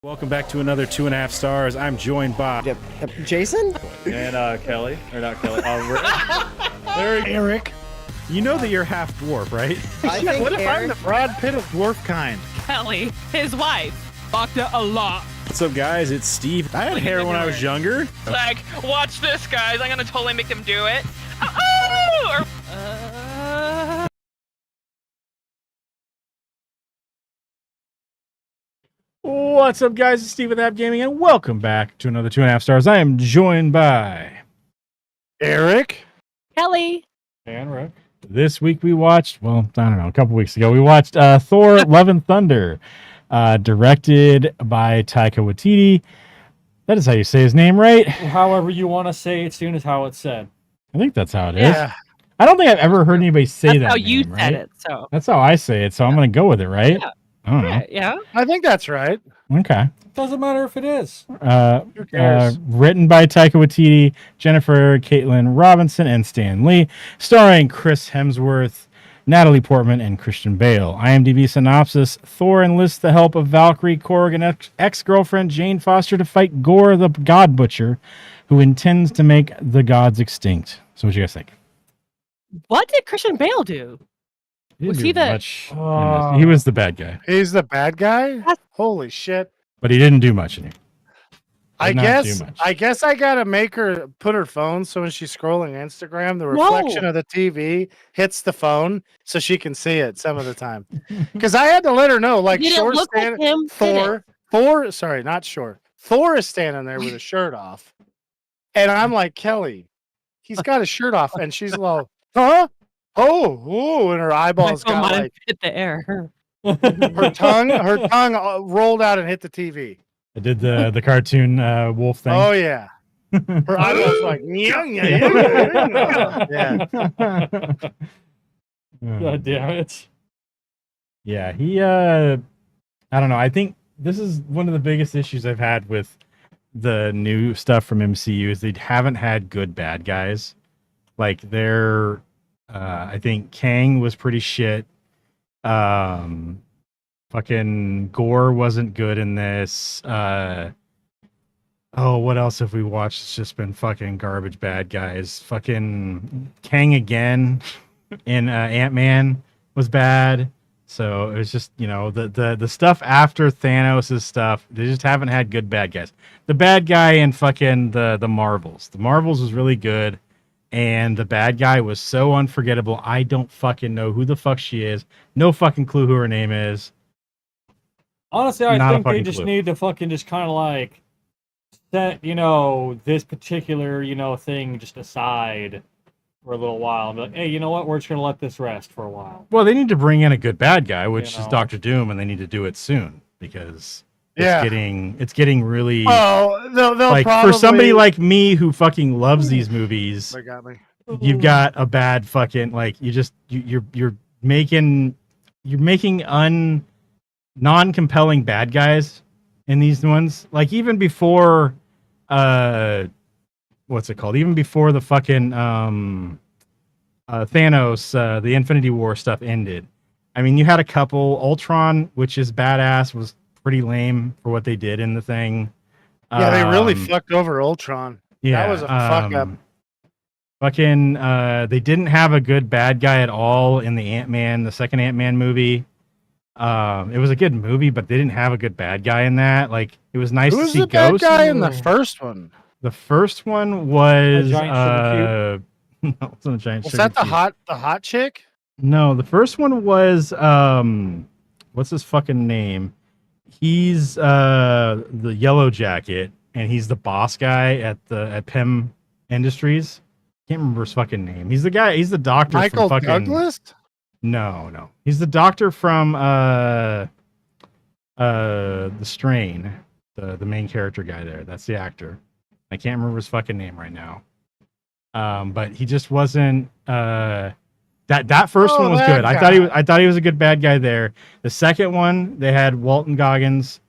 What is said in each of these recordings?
Welcome back to another 2.5 stars. I'm joined by Jason and Kelly, or not Kelly, Eric. You know that you're half dwarf, right? I think What if I'm Eric, the Brad Pitt of dwarf kind? Kelly, his wife, fucked it a lot. What's up, guys? It's Steve. I had hair when I was younger. Like, watch this, guys. I'm gonna totally make them do it. Oh! What's up, guys? It's Steve with App Gaming, and welcome back to another 2.5 stars. I am joined by Eric? Kelly. and Rick. This week we watched, well, I don't know, a couple weeks ago, we watched Thor: Love and Thunder, directed by Taika Waititi. That is how you say his name, right? However you want to say it, soon as how it's said. I think that's how it is. Yeah. I don't think I've ever heard anybody say That's that how name, you right? said it, so. That's how I say it, so I'm going to go with it, right? Yeah. I don't know. Yeah. I think that's right. Okay. Doesn't matter if it is. Who cares? Written by Taika Waititi, Jennifer Caitlin Robinson, and Stan Lee, starring Chris Hemsworth, Natalie Portman, and Christian Bale. IMDb synopsis: Thor enlists the help of Valkyrie, Korg, and ex-girlfriend Jane Foster to fight Gore the God Butcher, who intends to make the gods extinct. So what you guys think? What did Christian Bale do? Didn't Was do he the- much in this. He was the bad guy, He's the bad guy? That's- Holy shit. but he didn't do much in it. I Did not guess do much. I gotta make her put her phone so when she's scrolling Instagram, the reflection of the TV hits the phone so she can see it some of the time. Because I had to let her know, like Did it Shore look like standing him? Thor, sorry, not Shore. Thor is standing there with his shirt off. And I'm like, Kelly, he's got his shirt off, and she's like, huh? Oh, and her eyeballs My phone got might have like hit the air. her tongue rolled out and hit the TV. I did the cartoon wolf thing. Oh yeah. Her eyeballs like yeah. God damn it. Yeah, he I don't know. I think this is one of the biggest issues I've had with the new stuff from MCU is they haven't had good bad guys. Like they're I think Kang was pretty shit. Fucking Gore wasn't good in this. Oh, what else have we watched? It's just been fucking garbage bad guys. Fucking Kang again in Ant-Man was bad. So it was just, you know, the stuff after Thanos' stuff, they just haven't had good bad guys. The bad guy in fucking the Marvels. The Marvels was really good. And the bad guy was so unforgettable. I don't fucking know who the fuck she is. No fucking clue who her name is. Honestly, I Not a think they fucking just clue. need to fucking just kind of like set, this particular, thing just aside for a little while and be like, hey, you know what? We're just going to let this rest for a while. Well, they need to bring in a good bad guy, which You is know. Doctor Doom, and they need to do it soon because Yeah. it's getting really Oh, they'll like probably, for somebody like me who fucking loves these movies. they got me. You've got a bad fucking like you're making non-compelling bad guys in these ones. Like even before what's it called? Even before the fucking Thanos the Infinity War stuff ended. I mean, you had a couple. Ultron, which is badass, was pretty lame for what they did in the thing. Yeah, they really Um, fucked over Ultron. yeah, that was a fuck up. Fucking, they didn't have a good bad guy at all in the second Ant-Man movie. It was a good movie, but they didn't have a good bad guy in that. Like, it was nice Who to was see the bad Ghost. guy in the first one? The first one was giant sugar no, it wasn't a giant Was sugar that the cube. hot chick? No, the first one was what's his fucking name? He's the Yellow Jacket, and he's the boss guy at PEM Industries. Can't remember his fucking name. He's the guy. He's the doctor Michael from fucking. Douglas? No. He's the doctor from The Strain. The main character guy there. That's the actor. I can't remember his fucking name right now. But he just wasn't. That first Oh, one was that good. guy. I thought he was a good bad guy there. The second one, they had Walton Goggins,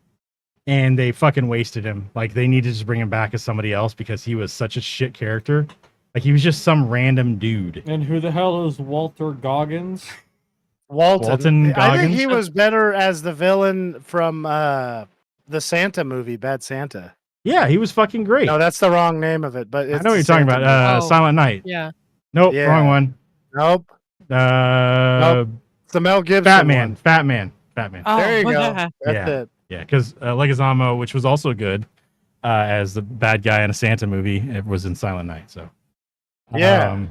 and they fucking wasted him. Like they needed to just bring him back as somebody else because he was such a shit character. Like he was just some random dude. And who the hell is Walter Goggins? Walton Walton I think Goggins? he was better as the villain from the Santa movie, Bad Santa. Yeah, he was fucking great. No, that's the wrong name of it. But I it's know what the you're talking Santa about. movie. Silent Night. Yeah. Nope, Yeah. wrong one. Nope. Nope. It's the Mel Gibson Fat Man. one. Fat Man. Oh, There you go. yeah. That's Yeah. it. Yeah, because Leguizamo, which was also good as the bad guy in a Santa movie, it was in Silent Night. So Yeah.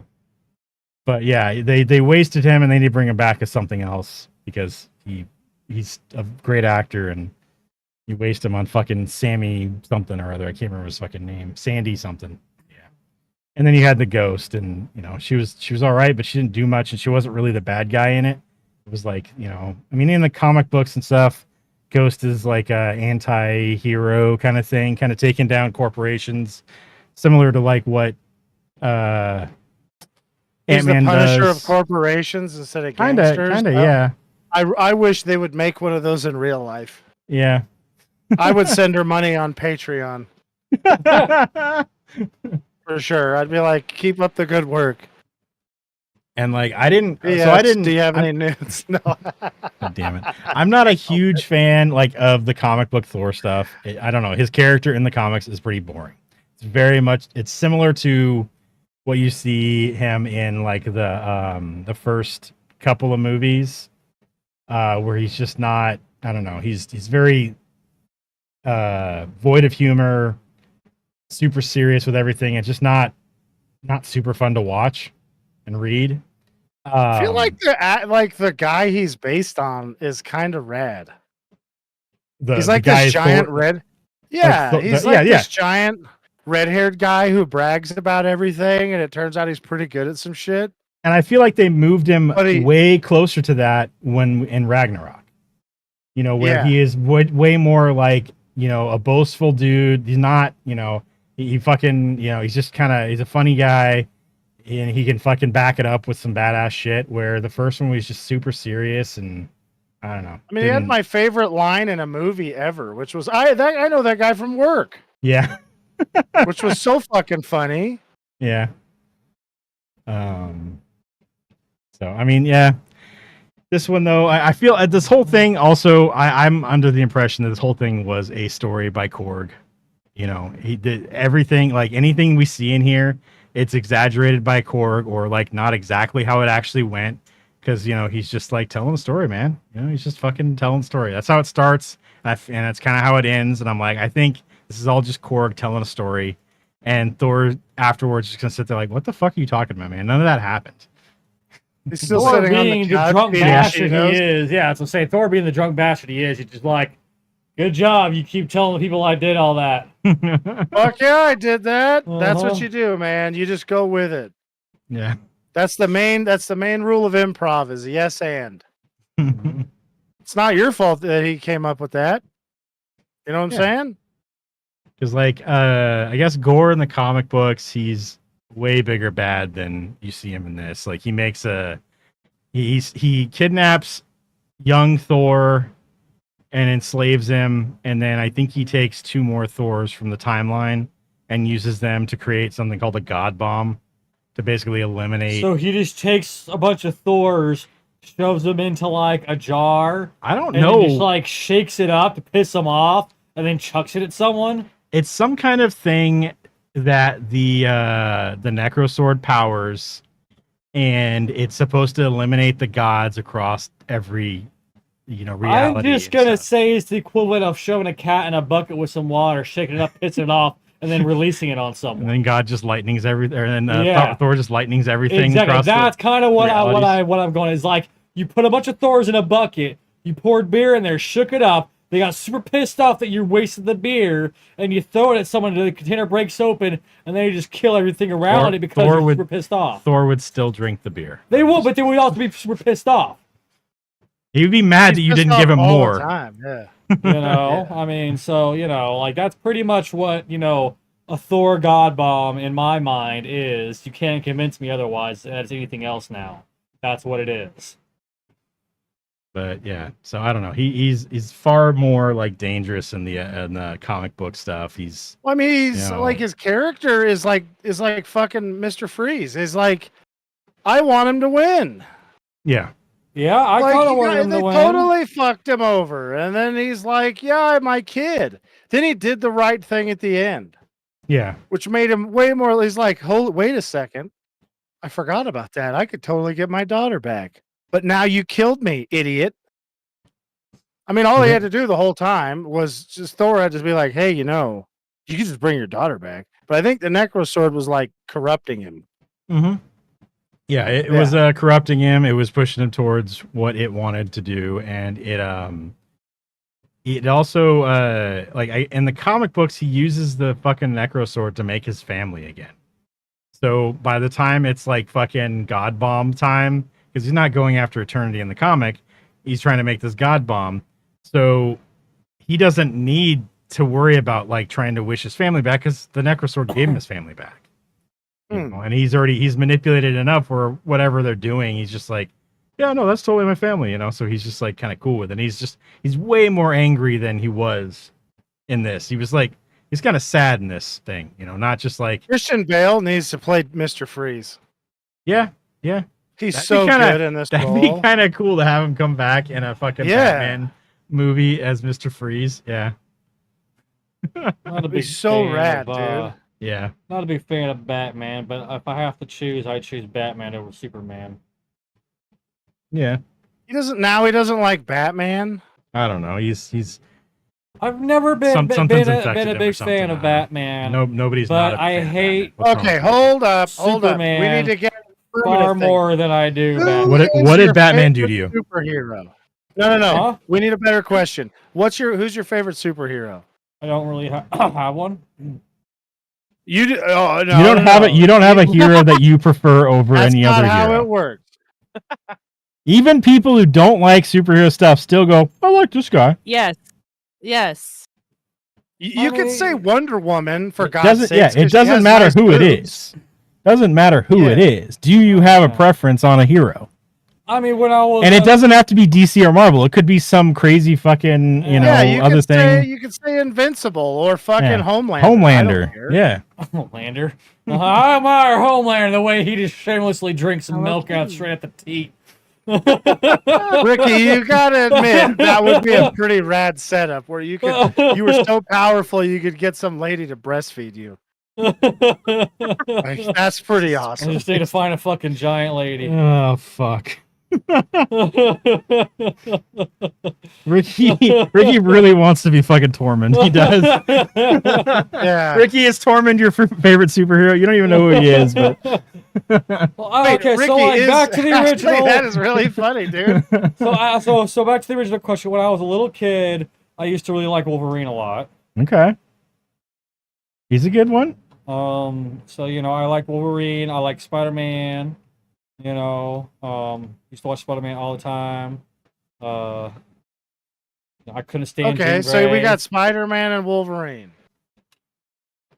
but yeah, they wasted him and they need to bring him back as something else because he's a great actor and you waste him on fucking Sammy something or other. I can't remember his fucking name. Sandy something. Yeah. And then you had the ghost, and she was all right, but she didn't do much, and she wasn't really the bad guy in it. It was like, I mean, in the comic books and stuff, Ghost is like a anti-hero kind of thing, kind of taking down corporations, similar to like what He's the Ant-Man Punisher does. of corporations instead of gangsters. Kinda, yeah. I wish they would make one of those in real life. Yeah. I would send her money on Patreon for sure. I'd be like, keep up the good work. And like I didn't Yes, so I didn't do you have I'm- any nudes? No. God damn it. I'm not a huge fan like of the comic book Thor stuff. I don't know. His character in the comics is pretty boring. It's similar to what you see him in like the first couple of movies where he's just not, I don't know. He's very void of humor, super serious with everything. It's just not super fun to watch and read. I feel like the guy he's based on is kind of rad. He's like the guy this is giant Thor- red. Yeah, Thor- he's yeah, like yeah. this giant red-haired guy who brags about everything, and it turns out he's pretty good at some shit. And I feel like they moved him But he- way closer to that when in Ragnarok. Where Yeah. he is way more like, a boastful dude. He's not, he fucking, he's just he's a funny guy and he can fucking back it up with some badass shit. Where the first one was just super serious and I don't know. I mean, he had my favorite line in a movie ever, which was I know that guy from work, Yeah. which was so fucking funny. Yeah. So I mean, yeah. This one though, I feel this whole thing also. I'm under the impression that this whole thing was a story by Korg. He did everything, like anything we see in here, it's exaggerated by Korg or like not exactly how it actually went. Because he's just like telling a story, man. He's just fucking telling a story. That's how it starts, and that's kind of how it ends. And I'm like, I think this is all just Korg telling a story. And Thor afterwards is gonna sit there like, what the fuck are you talking about, man? None of that happened. He's still Thor sitting on being the the couch drunk eating bastard he Cheetos. is. Yeah, that's what I'm saying. Thor being the drunk bastard he is. He's just like, good job. You keep telling the people I did all that. Fuck yeah, I did that. That's what Uh-huh. you do, man. You just go with it. Yeah. That's the main rule of improv is yes and. It's not your fault that he came up with that. You know what I'm Yeah. saying? Because like I guess Gore in the comic books, he's way bigger bad than you see him in this. Like he kidnaps young Thor and enslaves him, and then I think he takes 2 more Thors from the timeline and uses them to create something called a God Bomb to basically eliminate. So he just takes a bunch of Thors, shoves them into like a jar, I don't and know. then just like shakes it up to piss them off, and then chucks it at someone. It's some kind of thing that the Necrosword powers, and it's supposed to eliminate the gods across every reality. I'm just and gonna stuff. say it's the equivalent of shoving a cat in a bucket with some water, shaking it up, pissing it off, and then releasing it on And someone. then God just lightnings everything, and then Yeah. Thor just lightnings everything. Exactly. Across That's kind of what realities. I'm going is like you put a bunch of Thors in a bucket, you poured beer in there, shook it up. They got super pissed off that you wasted the beer, and you throw it at someone, and the container breaks open, and then you just kill everything around Thor- it because Thor you're would- super pissed off. Thor would still drink the beer. They would, but they would also be super pissed off. He would be mad that He's you pissed didn't give off him all the more. time, yeah. You know, I mean, so like that's pretty much what a Thor God Bomb in my mind is. You can't convince me otherwise that it's anything else now. That's what it is. But yeah, so I don't know. He's far more like dangerous in the comic book stuff. He's Well, I mean, he's No. like his character is like fucking Mr. Freeze. He's like, I want him to win. yeah. Yeah, I Like, kind of you wanted guys- him they to win. totally fucked him over, and then he's like, "Yeah, my kid." Then he did the right thing at the end, Yeah. which made him way more. He's like, "Hold, wait a second, I forgot about that. I could totally get my daughter back, but now you killed me, idiot." I mean, all he had to do the whole time was just Thor had to be like, "Hey, you know, you can just bring your daughter back." But I think the Necro Sword was like corrupting him. Mm-hmm. Yeah, it was corrupting him. It was pushing him towards what it wanted to do, and it also in the comic books he uses the fucking Necro Sword to make his family again. So by the time it's like fucking God Bomb time, because he's not going after Eternity in the comic, he's trying to make this God Bomb. So he doesn't need to worry about like trying to wish his family back because the Necro Sword gave him his family back. You know, and he's manipulated enough where whatever they're doing, he's just like, yeah, no, that's totally my family, you know. So he's just like kind of cool with it. And he's way more angry than he was in this. He was like, he's kind of sad in this thing, you know, not just like Christian Bale needs to play Mr. Freeze. yeah. He's That'd so be kinda- good in this That'd role. be kind of cool to have him come back in a fucking Batman movie as Mr. Freeze. Yeah. Not a big He's so fan rad, of, dude. Yeah. Not a big fan of Batman, but if I have to choose, I choose Batman over Superman. Yeah. He doesn't like Batman. I don't know. He's I've never been something's been infected a him or big something, fan I of don't know. Batman. nobody's but not a I fan of hate- Batman. What's wrong Okay, with you? hold up. We Superman need to get an far affirmative thing. more than I do Who Batman. What is did your Batman do to favorite you? Superhero. No. Huh? We need a better question. Who's your favorite superhero? I don't really have one. You do, oh, no, You don't have it. You don't have a hero that you prefer over That's any not other how hero. it works. Even people who don't like superhero stuff still go, I like this guy. Yes. Yes. You could say mean, Wonder Woman for It God's doesn't, sake. yeah, it doesn't matter who it is. Doesn't matter who it is. Do you have a Yeah. preference on a hero? I mean, when I was And it doesn't have to be DC or Marvel. It could be some crazy fucking, you know, Yeah, you other could say thing. you could say Invincible or fucking Yeah. Homelander. I don't Homelander. care. Yeah. Homelander. I admire Homelander the way he just shamelessly drinks Hello, milk out Kitty. straight at the teat. Ricky, you gotta admit that would be a pretty rad setup where you were so powerful you could get some lady to breastfeed you. Like, that's pretty I awesome. just need to find a fucking giant lady. Oh, fuck. Ricky really wants to be fucking Tormund. He does. Yeah. Ricky, is Tormund your favorite superhero? You don't even know who he is, but Well, Wait, okay, Ricky so like, is- back to the actually, original. that is really funny, dude. So back to the original question. When I was a little kid, I used to really like Wolverine a lot. okay. He's a good one. So you know, I like Wolverine. I like Spider-Man. You know, used to watch Spider-Man all the time. I couldn't stand. Okay, Jean so we Grey. got Spider-Man and Wolverine.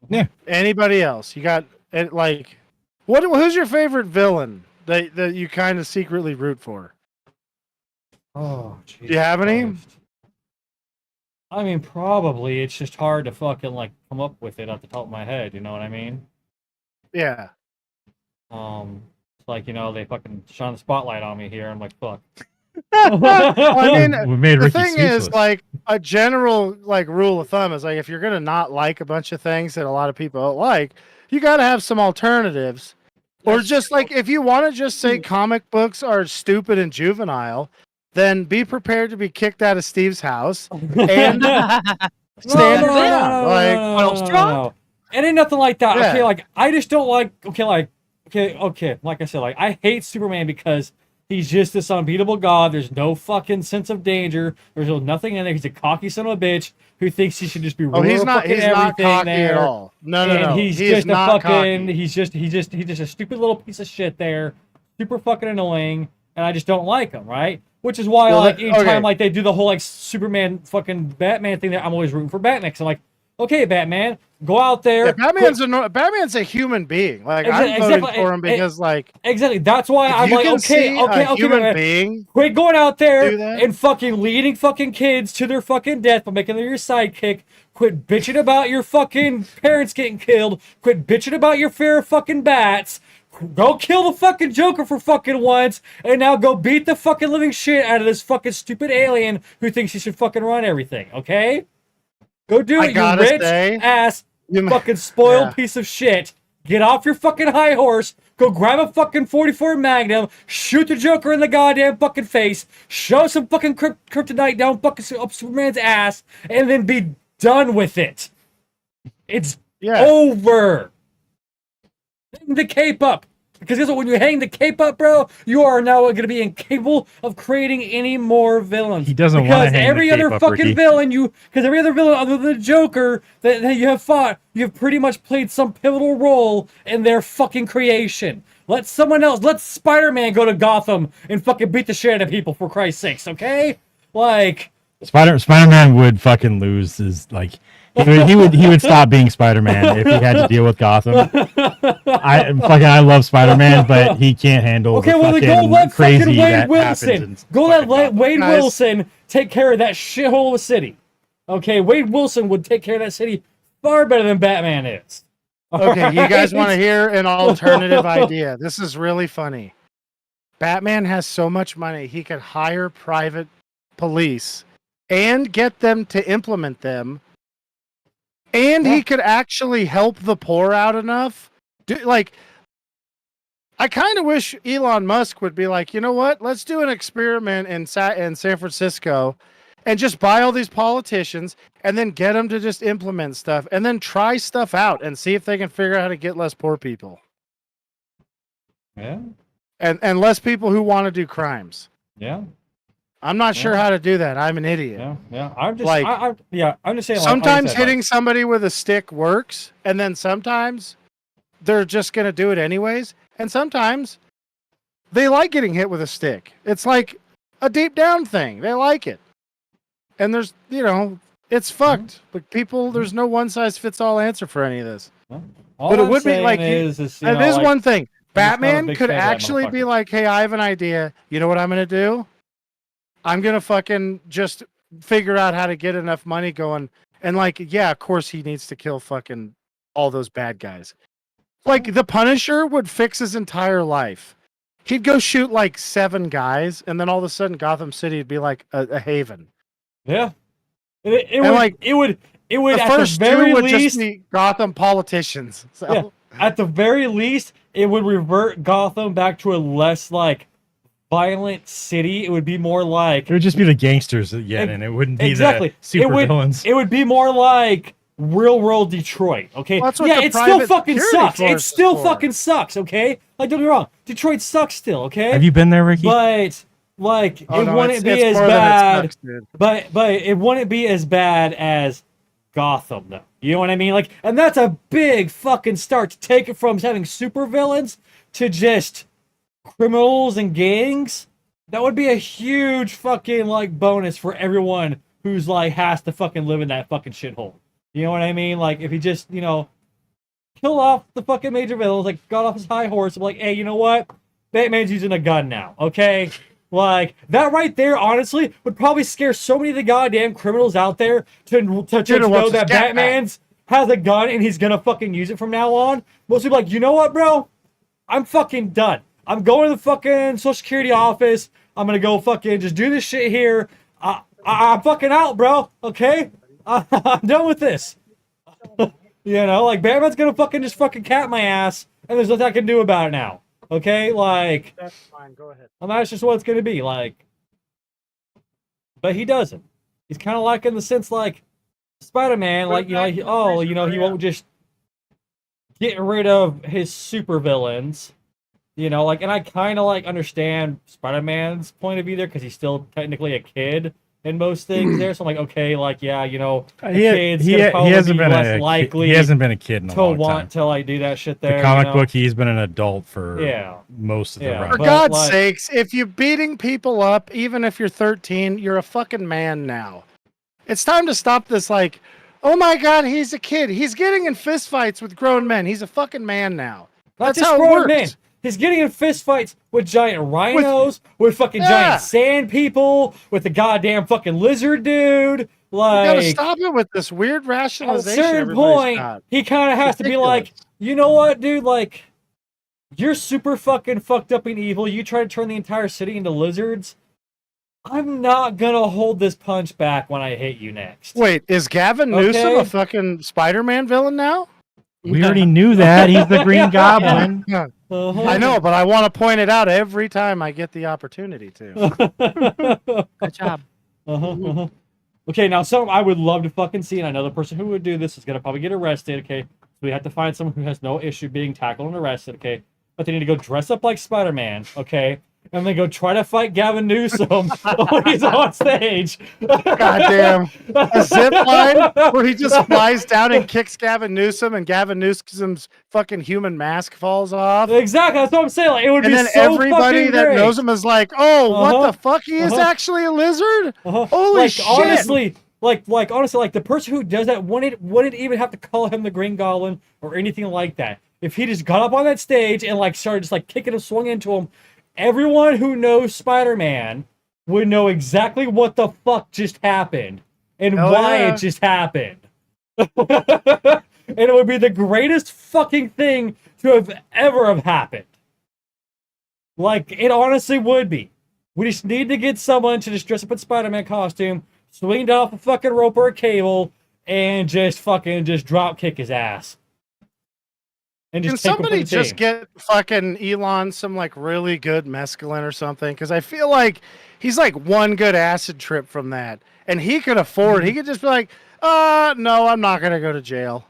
Yeah. Anybody else? You got like who's your favorite villain that you kind of secretly root for? Oh, Do you have any? Christ. I mean, probably. It's just hard to fucking like come up with it off the top of my head. You know what I mean? Yeah. It's like, you know, they fucking shine the spotlight on me here. I'm like, fuck. I mean, We made the Ricky thing speechless. is, like, a general like rule of thumb is like if you're gonna not like a bunch of things that a lot of people don't like, you got to have some alternatives. Or just like if you want to just say comic books are stupid and juvenile, then be prepared to be kicked out of Steve's house and stand around. Like, It ain't nothing like that. Yeah. Okay, like I just don't like. Okay. Like I said, like I hate Superman because he's just this unbeatable god. There's no fucking sense of danger. There's nothing in there. He's a cocky son of a bitch who thinks he should just be. oh, he's not. fucking He's not everything cocky there. at all. No. And he's He is just a not fucking. cocky. He's just a stupid little piece of shit there. Super fucking annoying, and I just don't like him. Right. Which is why, Well, like, that- anytime okay. like they do the whole like Superman fucking Batman thing, there, I'm always rooting for Batman. Cause I'm like, okay, Batman, go out there. Yeah, Batman's a human being. Like I'm voting Exactly. for him because like Exactly. That's why if I'm you like, can okay, see okay, a okay. human man. being. Quit going out there do that. and fucking leading fucking kids to their fucking death by making them your sidekick. Quit bitching about your fucking parents getting killed. Quit bitching about your fear of fucking bats. go kill the fucking Joker for fucking once, and now go beat the fucking living shit out of this fucking stupid alien who thinks he should fucking run everything, okay? Go do I it, you gotta rich say, ass you- fucking spoiled Yeah. piece of shit. Get off your fucking high horse, go grab a fucking 44 Magnum, shoot the Joker in the goddamn fucking face, shove some fucking kryptonite down fucking up Superman's ass, and then be done with it. It's Yeah. over. Hang the cape up. Because guess what? When you hang the cape up, bro, you are now going to be incapable of creating any more villains. He doesn't want to Because hang every the cape other up, fucking Ricky. villain because every other villain other than the Joker that you have fought, you have pretty much played some pivotal role in their fucking creation. Let someone else, let Spider-Man go to Gotham and fucking beat the shit out of people, for Christ's sakes, okay? Like, Spider-Man would fucking lose his like. He would stop being Spider-Man if he had to deal with Gotham. I love Spider-Man, but he can't handle okay, the well, then fucking go let crazy fucking Wade that happens Wilson. in Go let fucking Gotham. Wade Guys. Wilson take care of that shithole of a city. Okay, Wade Wilson would take care of that city far better than Batman is. Okay, you guys want to Alright? hear an alternative idea? This is really funny. Batman has so much money, he could hire private police and get them to implement them. And Yeah. he could actually help the poor out enough. I kind of wish Elon Musk would be like, you know what? Let's do an experiment in San Francisco and just buy all these politicians and then get them to just implement stuff and then try stuff out and see if they can figure out how to get less poor people Yeah, and less people who want to do crimes. yeah, I'm not sure Yeah. how to do that. I'm an idiot. yeah. I'm just, Like, I'm just saying. Like, Sometimes like I said, hitting somebody with a stick works, and then sometimes they're just going to do it anyways. And sometimes they like getting hit with a stick. It's like a deep down thing. They like it. And there's, it's fucked. But people, there's no one size fits all answer for any of this. all but it I'm would be saying like, is you And know, there's like, one thing. I'm just not a Batman big could fan of that actually be motherfucker. like, hey, I have an idea. You know what I'm going to do? I'm going to fucking just figure out how to get enough money going. And like, yeah, of course he needs to kill fucking all those bad guys. Like the Punisher would fix his entire life. He'd go shoot like 7 guys, and then all of a sudden Gotham City would be like a haven. Yeah, it And, would, like, it would The at first the 2 very would least just be Gotham politicians. So Yeah. At the very least, it would revert Gotham back to a less like violent city. It would be more like It would just be the gangsters again, and it wouldn't be exactly. the super it would, villains. It would be more like real world Detroit. Okay, Well, that's what yeah, the it still private fucking security sucks. It force is still for. fucking sucks. Okay, like don't get me wrong, Detroit sucks still. Okay, Have you been there, Ricky? but like Oh, it no, wouldn't be it's as more than it bad. sucks, dude. But it wouldn't be as bad as Gotham, though. You know what I mean? Like, and that's a big fucking start to take it from having supervillains to just criminals and gangs. That would be a huge fucking like bonus for everyone who's like has to fucking live in that fucking shithole. You know what I mean? Like, if he just kill off the fucking major villains, like got off his high horse, and be like, hey, you know what? Batman's using a gun now, okay? Like, that right there, honestly, would probably scare so many of the goddamn criminals out there to Dude, know what's that his cat Batman's has a gun and he's gonna fucking use it from now on. Most people are like, you know what, bro? I'm fucking done. I'm going to the fucking Social Security office. I'm gonna go fucking just do this shit here. I'm fucking out, bro, okay? I'm done with this. Like, Batman's gonna fucking just fucking cap my ass, and there's nothing I can do about it now. Okay, like, That's fine. Go ahead. and that's just what it's gonna be, like. But he doesn't. He's kind of like in the sense, like, Spider-Man, like, he won't just get rid of his supervillains, like, and I kind of, like, understand Spider-Man's point of view there, because he's still technically a kid in most things there, so I'm like, okay, like, yeah, the kid's gonna probably hasn't be been less a likely he hasn't been a kid in a to long want time. to, like, do that shit there. The comic book, he's been an adult for Yeah. most of the Yeah. run. For But, God's like- sakes, if you're beating people up, even if you're 13, you're a fucking man now. It's time to stop this, like, oh my God, he's a kid. He's getting in fistfights with grown men. He's a fucking man now. Not That's just how it grown works. men. He's getting in fistfights with giant rhinos, with fucking Yeah. giant sand people, with the goddamn fucking lizard dude. You gotta Like, stop it with this weird at a rationalization. certain everybody's point, got. he kind of has to be like, Ridiculous. you know what, dude? Like, you're super fucking fucked up and evil. You try to turn the entire city into lizards. I'm not gonna hold this punch back when I hit you next. Wait, is Gavin Newsom Okay. a fucking Spider-Man villain now? We already knew that. He's the Green Goblin. Yeah. Uh-huh. I know, but I want to point it out every time I get the opportunity to. Good job. Uh-huh. Okay, now something I would love to fucking see, and I know the person who would do this is gonna probably get arrested, okay? So we have to find someone who has no issue being tackled and arrested, okay? But they need to go dress up like Spider-Man, okay? And then go try to fight Gavin Newsom when he's on stage. Goddamn. A zip line where he just flies down and kicks Gavin Newsom and Gavin Newsom's fucking human mask falls off. Exactly, that's what I'm saying. Like, it would And be then so everybody fucking that great. knows him is like, oh, what Uh-huh. the fuck? He is Uh-huh. actually a lizard? Uh-huh. Holy like, shit. Honestly, honestly, the person who does that wouldn't even have to call him the Green Goblin or anything like that. If he just got up on that stage and like started just like kicking and swung into him, everyone who knows Spider-Man would know exactly what the fuck just happened and Hell why yeah. it just happened. And it would be the greatest fucking thing to have ever have happened. Like, it honestly would be. We just need to get someone to just dress up in Spider-Man costume, swing off a fucking rope or a cable, and just fucking just drop kick his ass. And Can just take him for somebody the just team. get fucking Elon some like really good mescaline or something? Because I feel like he's like one good acid trip from that. And he could afford, he could just be like, no, I'm not going to go to jail.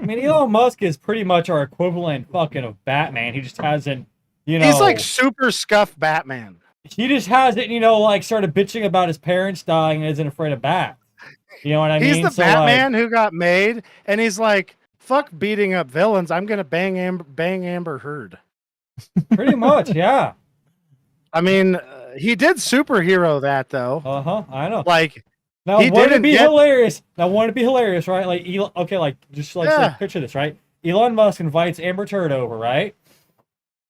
I mean, Elon Musk is pretty much our equivalent fucking of Batman. He just hasn't, you know. He's like super scuffed Batman. He just hasn't, like started bitching about his parents dying and isn't afraid of bats. You know what I mean? He's the So, Batman who got made, and he's like, fuck beating up villains. I'm going to bang Amber Heard. Pretty much, yeah. I mean, he did superhero that, though. Uh-huh, I know. Like, Now, he wouldn't it didn't be get- hilarious? Now, wouldn't it be hilarious, right? Like, okay, like, just like, Yeah. picture this, right? Elon Musk invites Amber Turd over, right?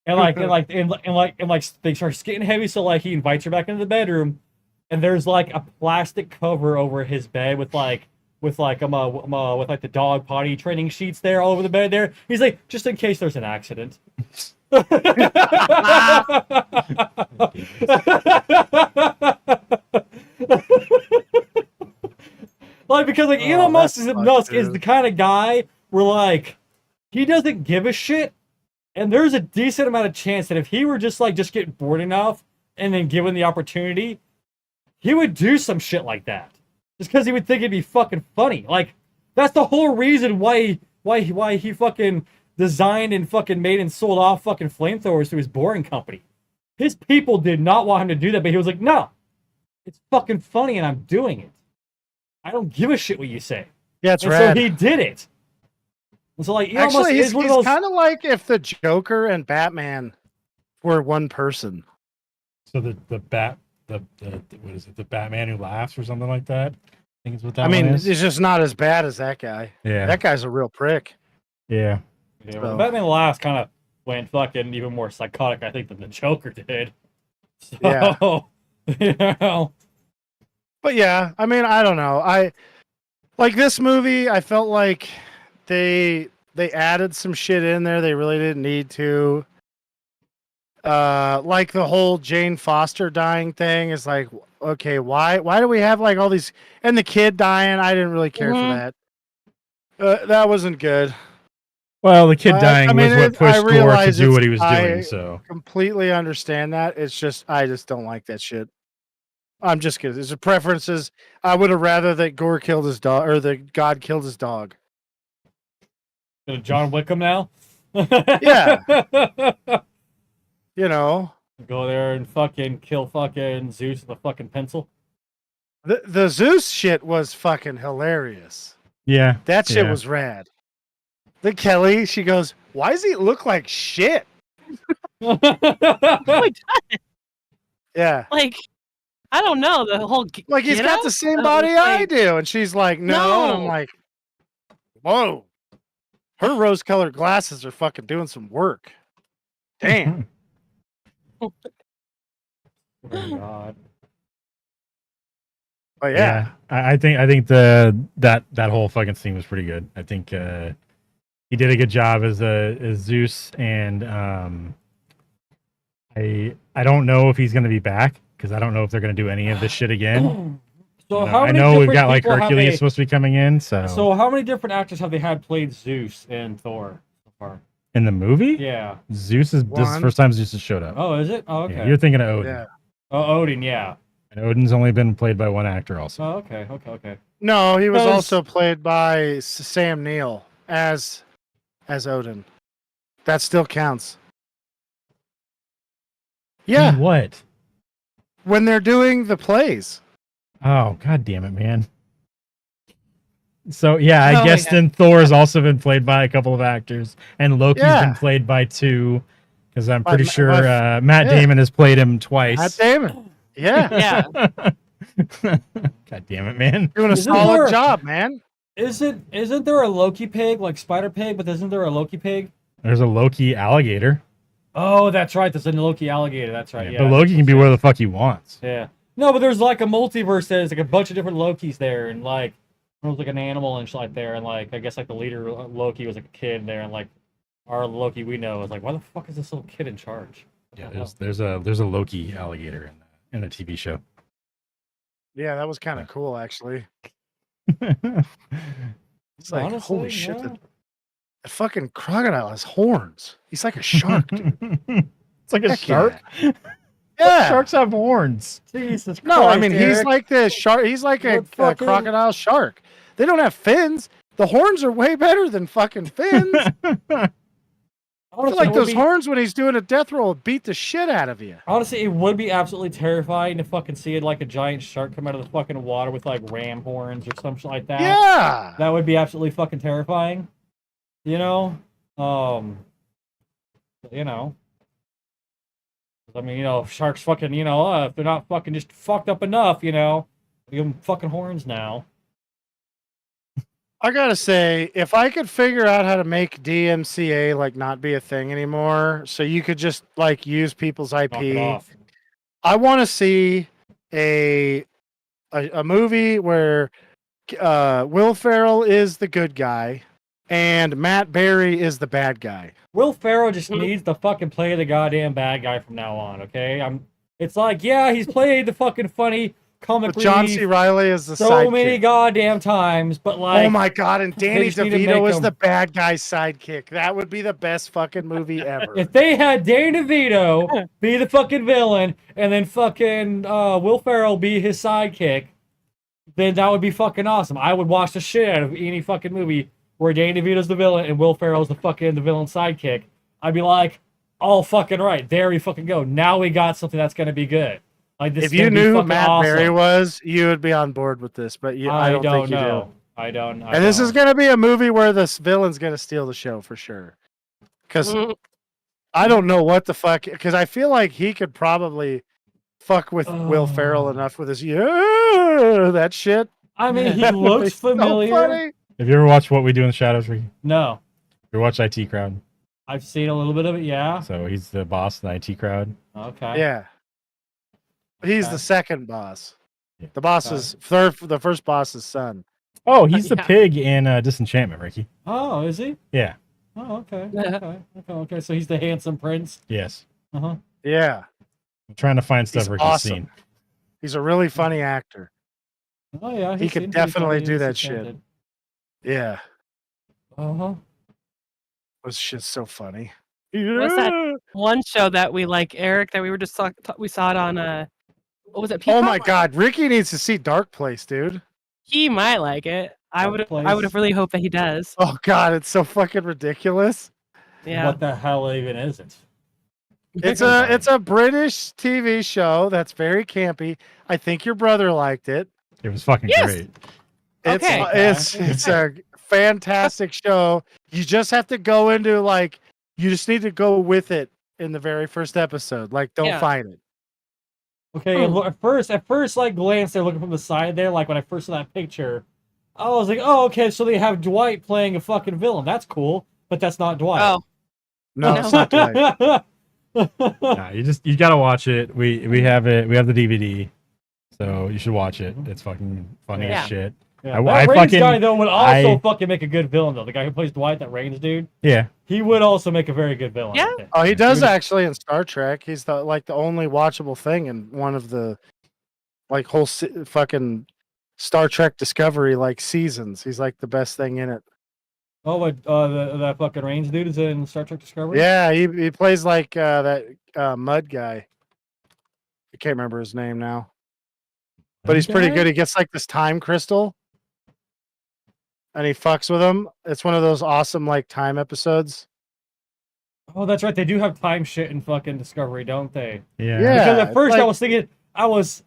And they start getting heavy, so like he invites her back into the bedroom, and there's like a plastic cover over his bed with the dog potty training sheets there all over the bed there. He's like, just in case there's an accident. Like, because like Oh, Elon Musk that's is fucked, the kind of guy where like he doesn't give a shit, and there's a decent amount of chance that if he were just get bored enough and then given the opportunity, he would do some shit like that. Just because he would think it'd be fucking funny. Like, that's the whole reason why he fucking designed and fucking made and sold off fucking flamethrowers to his boring company. His people did not want him to do that, but he was like, no, it's fucking funny and I'm doing it. I don't give a shit what you say. yeah, it's And rad. so he did it. And so like Elon Musk Actually, is he's one of those. kind of like if the Joker and Batman were one person. So the what is it? The Batman Who Laughs or something like that. I think is what that I mean, one it's is. just not as bad as that guy. Yeah. That guy's a real prick. Yeah. Yeah, So- well, Batman Last kind of went fucking even more psychotic, I think, than the Joker did. So, Yeah. you know. But yeah, I mean, I don't know. I like this movie. I felt like they added some shit in there they really didn't need to. Like the whole Jane Foster dying thing is like, okay, why do we have like all these and the kid dying? I didn't really care Mhm. for that. That wasn't good. Well, the kid I dying mean, was what I pushed Thor to realize do what he it's- was doing. I- So Completely understand that. It's just I just don't like that shit. I'm just kidding. There's preferences. I would have rather that Gore killed his dog or that God killed his dog. John Wickham now? Yeah. You know, Go there and fucking kill fucking Zeus with a fucking pencil. the Zeus shit was fucking hilarious. yeah. That shit Yeah. was rad. The Kelly, she goes, "Why does he look like shit?" Wait, Yeah, like, I don't know the whole. like he's got get-up? the same That body was I like- do, and she's like, "No," and I'm No. like, "Whoa." Her rose-colored glasses are fucking doing some work. Damn. Oh my god. But yeah. I think that whole fucking scene was pretty good. I think he did a good job as Zeus, and I don't know if he's gonna be back because I don't know if they're gonna do any of this shit again. So how I many know we've different got like people have Hercules they- supposed to be coming in, So how many different actors have they had played Zeus in Thor so far? in the movie, Yeah. Zeus is this is the One. first time Zeus has showed up. Oh, is it? Oh, Yeah, okay. you're thinking of Odin, Yeah. Oh, Odin, yeah. and Odin's only been played by one actor also. Oh, okay. No, he was Because- also played by Sam Neill as Odin. That still counts. Yeah, What? when they're doing the plays. Oh, god damn it, man. So yeah, I Oh, guess yeah. then Thor has also been played by a couple of actors, and Loki's Yeah. been played by 2, because I'm By pretty Ma- sure by- Matt yeah. Damon has played him Matt twice. Damon. Yeah, Yeah. God damn it, man. doing a Isn't solid there- job, man. Isn't there a Loki pig, like Spider Pig, but isn't there a Loki pig? There's a Loki alligator. Oh, that's right. There's a Loki alligator. That's right. Yeah. But Loki can be where the fuck he wants. Yeah. No, but there's like a multiverse. There's like a bunch of different Lokis there, and like there was like an animal and shit like there, and like I guess like the leader Loki was like a kid there, and like our Loki we know is like, why the fuck is this little kid in charge? Yeah, there's a Loki alligator in a TV show. Yeah, that was kind of cool, actually. It's It's like, Honestly, holy shit, yeah. that fucking crocodile has horns. He's like a shark, dude. it's like a Heck shark. Yeah. Sharks have horns. Jesus Christ. No, I mean he's Eric. like the shark. He's like a Fucking- crocodile shark. They don't have fins. The horns are way better than fucking fins. I feel Honestly, like it would those be- horns when he's doing a death roll beat the shit out of you. Honestly, it would be absolutely terrifying to fucking see it like a giant shark come out of the fucking water with like ram horns or some shit like that. Yeah. That would be absolutely fucking terrifying. You know? You know. I mean, you know, sharks fucking, you know, if they're not fucking just fucked up enough, you know, give them fucking horns now. I gotta say, if I could figure out how to make DMCA like not be a thing anymore, so you could just like use people's Knock it IP, off. I want to see a movie where Will Ferrell is the good guy and Matt Berry is the bad guy. Will Ferrell just needs to fucking play the goddamn bad guy from now on, okay? It's like, yeah, he's played the fucking funny comic But John relief C. Riley is the so sidekick. many goddamn times, but like, Oh my god! And Danny just need to DeVito make is him- the bad guy's sidekick. That would be the best fucking movie ever. if they had Danny DeVito be the fucking villain and then fucking Will Ferrell be his sidekick, then that would be fucking awesome. I would watch the shit out of any fucking movie where Danny DeVito's the villain and Will Ferrell's the villain sidekick. I'd be like, all fucking right, there we fucking go. Now we got something that's gonna be good. Like this. If is gonna you be knew who fucking Matt awesome. Berry was, you would be on board with this. But I don't think you know. do. I don't. And this is gonna be a movie where this villain's gonna steal the show for sure. Because I don't know what the fuck. Because I feel like he could probably fuck with Will Ferrell enough with his that shit. I mean, he That would be looks so familiar. funny. Have you ever watched What We Do in the Shadows, Ricky? No, You watch IT Crowd. I've seen a little bit of it. Yeah. So he's the boss of the IT Crowd. Okay. Yeah. He's Okay. the second boss. Yeah. The boss is third. The first boss's son. Oh, he's the Yeah. pig in Disenchantment, Ricky. Oh, is he? Yeah. Oh, okay. Yeah. Okay. So he's the handsome prince. Yes. Uh huh. Yeah. I'm trying to find stuff He's Ricky's awesome. seen. He's a really funny actor. Oh yeah. He could definitely do that shit. Yeah. Uh huh. Was shit so funny. What's that? One show that we like, Eric, that we were just we saw it on what was it? Oh Peacock? my god, Ricky needs to see Dark Place, dude. He might like it. I Dark would Place. have really hoped that he does. Oh god, it's so fucking ridiculous. Yeah. What the hell even is it? It's a British TV show that's very campy. I think your brother liked it. It was fucking Yes. great. It's Okay. it's a fantastic show. You just have to go into like you just need to go with it in the very first episode. Like don't Yeah. fight it. Okay. At first, like glance there, looking from the side there, like when I first saw that picture, I was like, oh, okay, so they have Dwight playing a fucking villain. That's cool, but that's not Dwight. Oh, No, No. it's not Dwight. Nah, you gotta watch it. We have it. We have the DVD, so you should watch it. It's fucking funny Yeah. as shit. Yeah, I that Reigns fucking- guy though would also I- fucking make a good villain though. The guy who plays Dwight, that Reigns dude, Yeah. he would also make a very good villain. Yeah. I think. Oh, he does would- actually in Star Trek. He's the only watchable thing in one of the whole fucking Star Trek Discovery seasons. He's like the best thing in it. Oh, but that fucking Reigns dude is in Star Trek Discovery. Yeah, he plays that mud guy. I can't remember his name now, but he's pretty Okay. good. He gets this time crystal, and he fucks with him. It's one of those awesome time episodes. Oh, that's right. They do have time shit in fucking Discovery, don't they? Yeah. Yeah. Because at it's first I like- was thinking, I was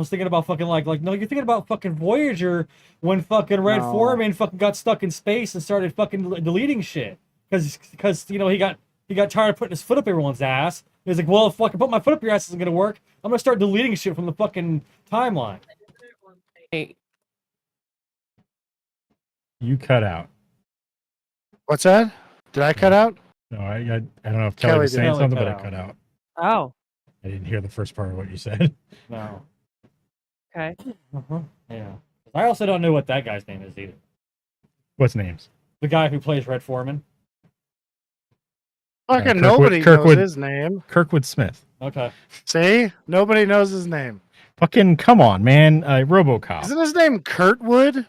thinking about fucking no, you're thinking about fucking Voyager when fucking Red No. Foreman fucking got stuck in space and started fucking deleting shit because he got tired of putting his foot up everyone's ass. He's like, well, if fucking put my foot up your ass isn't gonna work, I'm gonna start deleting shit from the fucking timeline. Hey, You cut out. What's that? Did I cut out? No, I don't know if Kelly Kelly was did. saying Kelly something, cut but I out. cut out. oh, I didn't hear the first part of what you said. No. okay. Yeah. I also don't know what that guy's name is either. What's names? The guy who plays Red Foreman. Fucking Kirkwood- nobody Kirkwood- knows his name. Kirkwood Smith. Okay. See, nobody knows his name. Fucking come on, man. RoboCop. Isn't his name Kurtwood?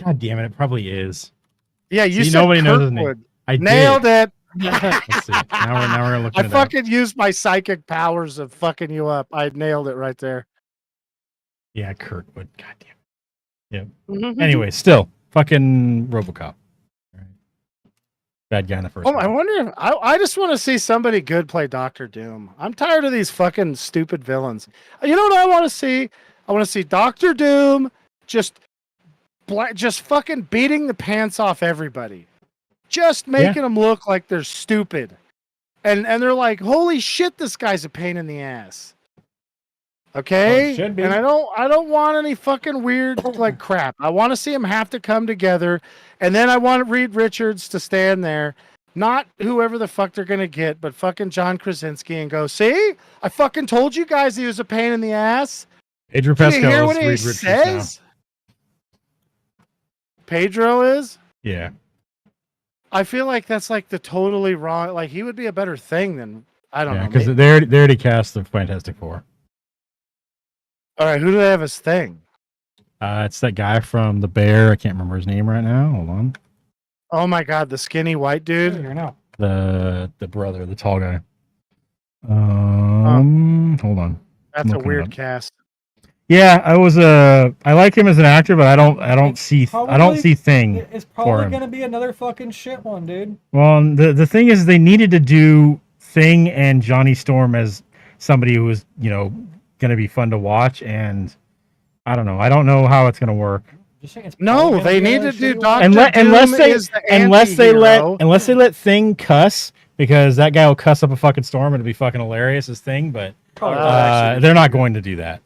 God damn it, it probably is. Yeah, you See, said nobody knows his name. Kurtwood. I Nailed did. it. Let's see. Now we're looking I it up. fucking used my psychic powers of fucking you up. I nailed it right there. Yeah, Kirkwood. God damn. Mhm. Anyway, still fucking RoboCop. Right. Bad guy in the first. Oh, I one. wonder if I just want to see somebody good play Doctor Doom. I'm tired of these fucking stupid villains. You know what I want to see? I want to see Doctor Doom just fucking beating the pants off everybody. Just making them look like they're stupid. And they're like, "Holy shit, this guy's a pain in the ass." Okay? Should be. And I don't want any fucking weird crap. I want to see them have to come together, and then I want Reed Richards to stand there, not whoever the fuck they're gonna get, but fucking John Krasinski, and go, "See, I fucking told you guys he was a pain in the ass." Pedro Did you Pascal hear is what he Reed Richards says? Pedro is. now. Yeah. I feel like that's the totally wrong. He would be a better thing than I don't Yeah, know. because maybe- they already cast the Fantastic Four. All right, who do they have as thing? It's that guy from The Bear. I can't remember his name right now. Hold on. Oh my god, the skinny white dude. Here now. The brother, the tall guy. Hold on. That's a looking it weird up. cast. Yeah, I like him as an actor, but I don't see Thing. It's for probably him. gonna be another fucking shit one, dude. Well, the thing is, they needed to do Thing and Johnny Storm as somebody who was, going to be fun to watch, and I don't know. I don't know how it's going to work. Just saying it's No, probably gonna they be need another to do shitty one. Doctor Unless Doom they is the unless anti-hero. they let Thing cuss, because that guy will cuss up a fucking storm and it'll be fucking hilarious as Thing, but Probably actually, they're not going to do that.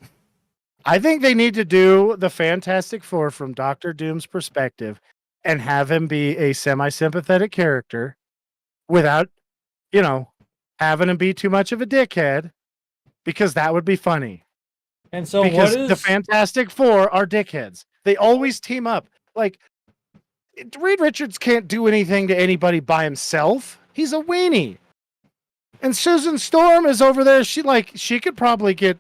I think they need to do the Fantastic Four from Doctor Doom's perspective and have him be a semi-sympathetic character without, having him be too much of a dickhead, because that would be funny. And so Because what is the Fantastic Four are dickheads. They always team up. Reed Richards can't do anything to anybody by himself. He's a weenie. And Susan Storm is over there. She could probably get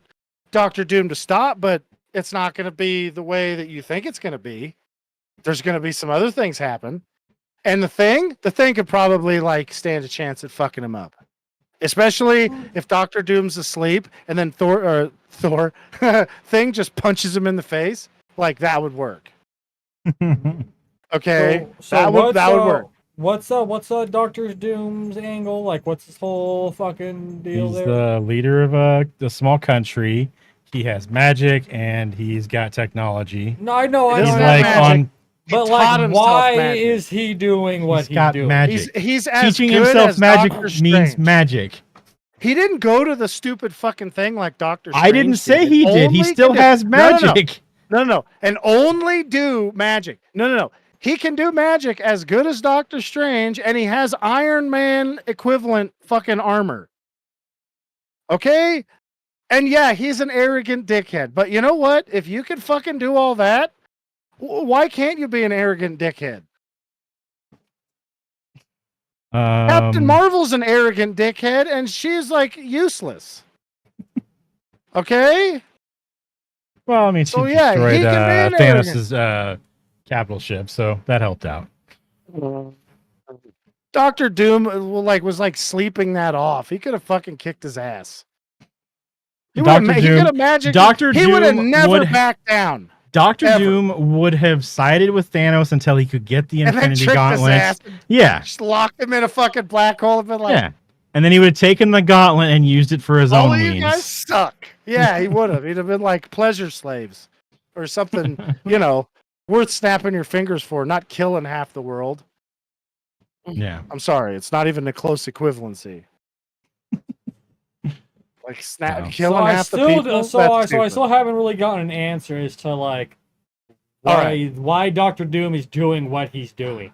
Doctor Doom to stop, but it's not going to be the way that you think it's going to be. There's going to be some other things happen. And the thing could probably stand a chance at fucking him up. Especially if Doctor Doom's asleep and then Thor Thing just punches him in the face. That would work. Okay. So that would work. What's Doctor Doom's angle? What's his whole fucking deal He's there? the leader of a small country. He has magic and he's got technology. No, I know. He's He's got like magic. But taught himself why magic. is he doing what He's he's got doing? magic. He's as Teaching good himself as magic Doctor means Strange. magic. He didn't go to the stupid fucking thing like Doctor Strange. I didn't say he did. He Only still can do- has No, no, no. magic. No. And only do magic. No. He can do magic as good as Doctor Strange, and he has Iron Man equivalent fucking armor. Okay? And yeah, he's an arrogant dickhead. But you know what? If you can fucking do all that, why can't you be an arrogant dickhead? Captain Marvel's an arrogant dickhead, and she's like useless. Okay? Well, I mean, she So, yeah, he destroyed can be an Thanos' capital ship, so that helped out. Doctor Doom was like sleeping that off. He could have fucking kicked his ass. He would have magic. He would have never backed down. Doctor Doom would have sided with Thanos until he could get the Infinity Gauntlet. Yeah, just locked him in a fucking black hole and been like, yeah. And then he would have taken the gauntlet and used it for his own means. All you guys suck. Yeah, he would have. He'd have been like pleasure slaves or something, worth snapping your fingers for, not killing half the world. Yeah. I'm sorry. It's not even a close equivalency. Like killing half the people. So I still haven't really gotten an answer as to like why Doctor Doom is doing what he's doing.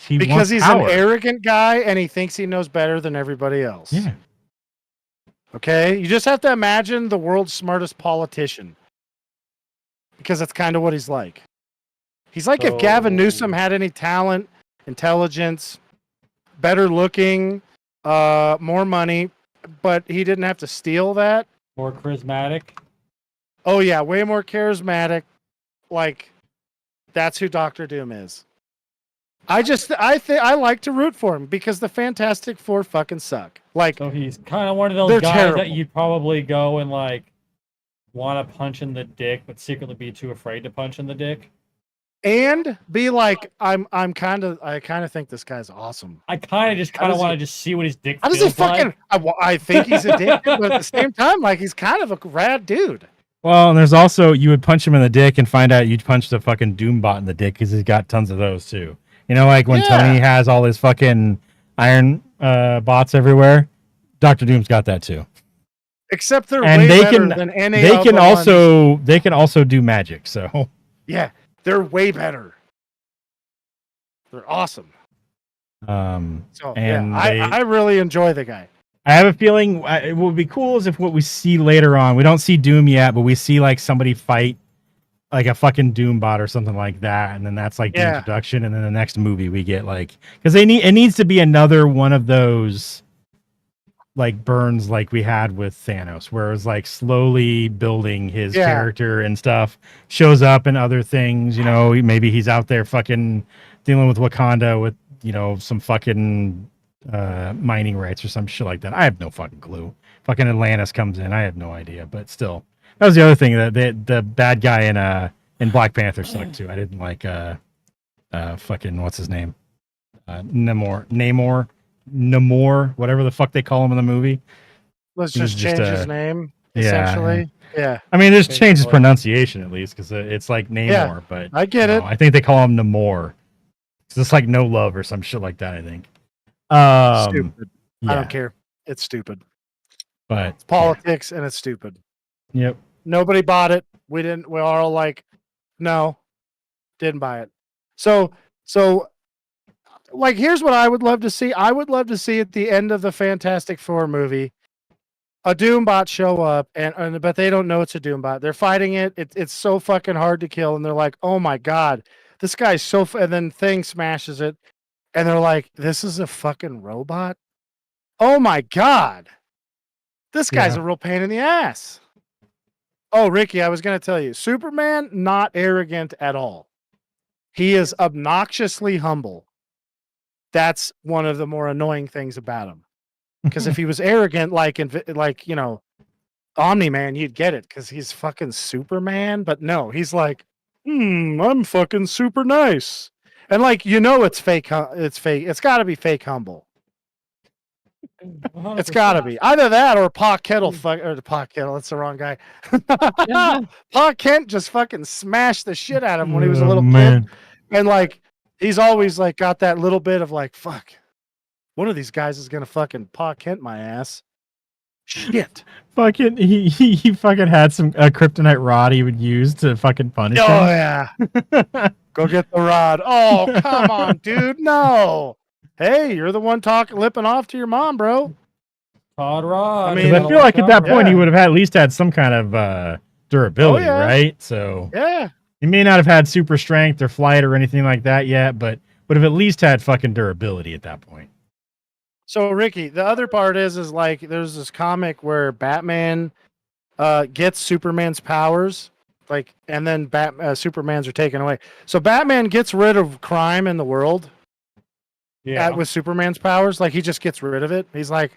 Because he's an arrogant guy and he thinks he knows better than everybody else. Yeah. Okay? You just have to imagine the world's smartest politician. Because that's kind of what he's like. He's like if Gavin Newsom had any talent, intelligence, better looking, more money, but he didn't have to steal that. More charismatic. Oh yeah, way more charismatic. Like, that's who Doctor Doom is. I like to root for him because the Fantastic Four fucking suck. Like, so he's kind of one of those guys that you'd probably go and like want to punch in the dick, but secretly be too afraid to punch in the dick. And be like, I kind of think this guy's awesome. I kind of want to just see what his dick feels like. I think he's a dick, but at the same time, like, he's kind of a rad dude. Well, and there's also, you would punch him in the dick and find out you'd punched a fucking Doombot in the dick because he's got tons of those too. You know, like when Tony has all his fucking iron bots everywhere, Doctor Doom's got that too. Except they're way better than any they can also do magic, so yeah, they're way better. They're awesome. I really enjoy the guy. I have a feeling it would be cool is if what we see later on, we don't see Doom yet, but we see like somebody fight like a fucking Doombot or something like that, and then that's like the introduction, and then the next movie we get like, because it needs to be another one of those like burns like we had with Thanos, where it's like slowly building his character and stuff, shows up in other things, maybe he's out there fucking dealing with Wakanda with some fucking mining rights or some shit like that. I have no fucking clue. Fucking Atlantis comes in, I have no idea, but still. That was the other thing, that the bad guy in Black Panther sucked too. I didn't like fucking what's his name, Namor, whatever the fuck they call him in the movie. Let's just change his name. Essentially, yeah. I mean, just change his pronunciation at least because it's like Namor, but I get it. I think they call him Namor. It's just like no love or some shit like that. I think. Stupid. Yeah. I don't care. It's stupid. But it's politics and it's stupid. Yep. Nobody bought it. We didn't. We're all like, no, didn't buy it. So, like, here's what I would love to see. I would love to see at the end of the Fantastic Four movie, a Doombot show up, but they don't know it's a Doombot. They're fighting it. It's so fucking hard to kill, and they're like, oh my god, this guy's so. And then Thing smashes it, and they're like, this is a fucking robot. Oh my god, this guy's a real pain in the ass. Oh, Ricky, I was going to tell you, Superman, not arrogant at all. He is obnoxiously humble. That's one of the more annoying things about him. Because if he was arrogant, like Omni-Man, you'd get it because he's fucking Superman. But no, he's like, I'm fucking super nice. And it's fake. It's fake. It's got to be fake humble. 100%. It's got to be either that or Pa Kettle. Pa Kettle. That's the wrong guy. Pa Kent just fucking smashed the shit out of him when he was a little kid, and he's always got that little bit of fuck. One of these guys is gonna fucking Pa Kent my ass. Shit. Fucking he fucking had some kryptonite rod he would use to fucking punish him. Oh yeah. Go get the rod. Oh come on, dude. No. Hey, you're the one lipping off to your mom, bro. Todd Rod. I Because mean, I feel like at that point he Yeah. would have at least had some kind of durability, yeah. right? So Yeah. he may not have had super strength or flight or anything like that yet, but would have at least had fucking durability at that point. So Ricky, the other part is like there's this comic where Batman gets Superman's powers, like, and then Superman's are taken away. So Batman gets rid of crime in the world Yeah. with Superman's powers. Like he just gets rid of it. He's like,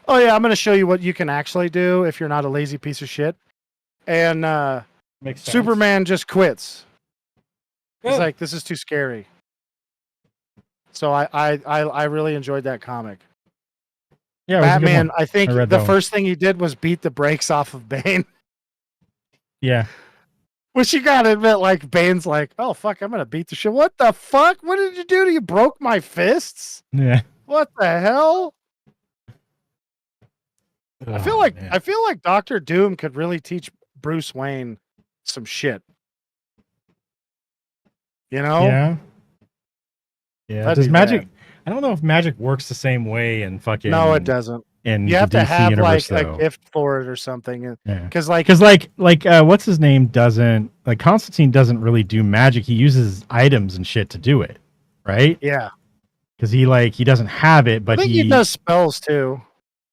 "Oh yeah, I'm going to show you what you can actually do if you're not a lazy piece of shit." And Makes sense. Superman just quits. He's Good. like, "This is too scary." So I really enjoyed that comic. Yeah, it was a good Batman, one. I think I read the that one. first thing he did was beat the brakes off of Bane. Yeah, Which you gotta admit, like, Bane's like, "Oh fuck, I'm gonna beat the shit." What the fuck? What did you do to you? Broke my fists? yeah. What the hell? I feel like Doctor Doom could really teach Bruce Wayne some shit. You know? Yeah. Yeah. That'd Does be magic? rad. I don't know if magic works the same way in fucking. No, it doesn't. In You the have to DC have universe, like though. a gift for it or something. Yeah. Because like Because what's his name doesn't like Constantine doesn't really do magic. He uses items and shit to do it, right? yeah. Because he doesn't have it, I but think he does spells too.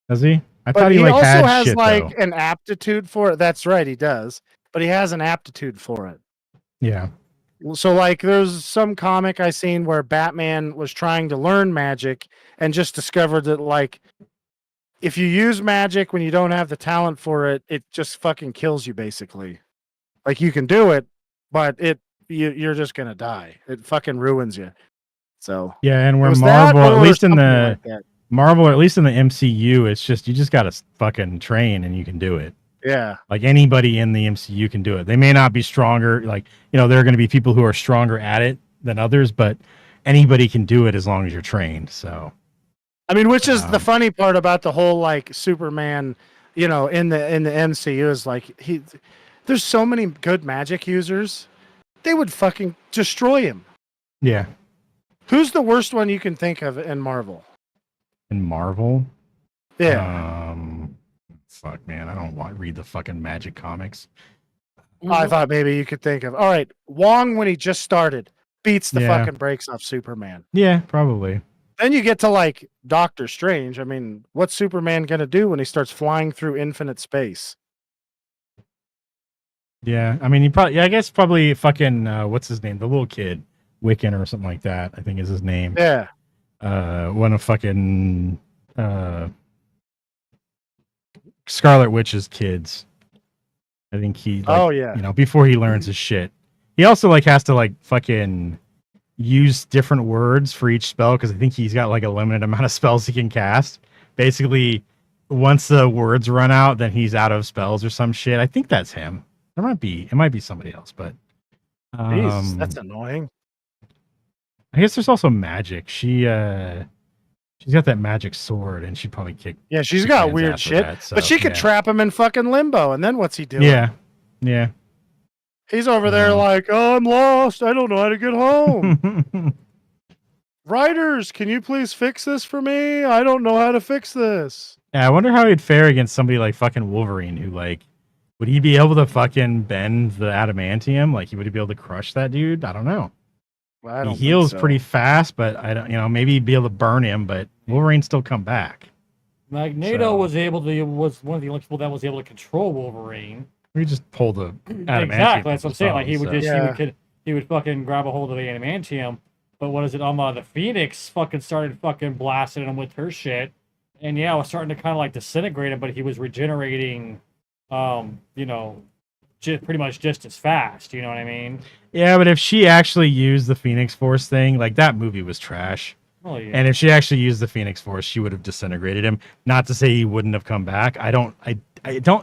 Does he? I But thought he he like also had has shit like though. an aptitude for it. That's right, he does. But he has an aptitude for it. Yeah. So like there's some comic I seen where Batman was trying to learn magic and just discovered that like if you use magic when you don't have the talent for it, it just fucking kills you basically. Like you can do it, but you're just gonna die. It fucking ruins you. So Yeah, and it where was that Marvel, at or least in something the like that. Marvel, or at least in the MCU, it's just you just gotta fucking train and you can do it. Yeah. Like anybody in the MCU can do it. They may not be stronger, like there are going to be people who are stronger at it than others, but anybody can do it as long as you're trained. So I mean, which is the Um, funny part about the whole like Superman, in the MCU is like there's so many good magic users, they would fucking destroy him. yeah, Who's the worst one you can think of in Marvel? in Marvel, Yeah, fuck man, I don't want read the fucking magic comics. I thought maybe you could think of. All right, Wong when he just started beats the Yeah. fucking brakes off Superman. Yeah, probably. Then you get to like Doctor Strange. I mean, what's Superman gonna do when he starts flying through infinite space? Yeah, I mean, I guess probably fucking what's his name, the little kid, Wiccan or something like that. I think is his name. Yeah, One of fucking Scarlet Witch's kids. I think he. Like, oh yeah, before he learns his shit, he also like has to like fucking use different words for each spell because I think he's got like a limited amount of spells he can cast. Basically, once the words run out, then he's out of spells or some shit. I think that's him. It might be somebody else, but Jeez, that's annoying. I guess there's also magic. She's got that magic sword, and she'd probably kick. Yeah, she's kick got man's weird ass for shit, that, so, but she could yeah. trap him in fucking limbo, and then what's he doing? Yeah. He's over there like, "Oh, I'm lost. I don't know how to get home." Writers, can you please fix this for me? I don't know how to fix this. Yeah, I wonder how he'd fare against somebody like fucking Wolverine, who like, would he be able to fucking bend the adamantium? Like, would he be able to crush that dude? I don't know. Well, I He don't think heals so. pretty fast, but I don't, maybe he'd be able to burn him, but Wolverine still come back. Magneto So- was one of the only people that was able to control Wolverine. We just pull the adamantium. Exactly, that's what I'm saying. Like he so- would just Yeah. he would fucking grab a hold of the adamantium. But what is it? The Phoenix fucking started fucking blasting him with her shit, and yeah, it was starting to kind of like disintegrate him. But he was regenerating, pretty much just as fast. You know what I mean? Yeah, but if she actually used the Phoenix Force thing, like that movie was trash. Oh yeah. And if she actually used the Phoenix Force, she would have disintegrated him. Not to say he wouldn't have come back. I don't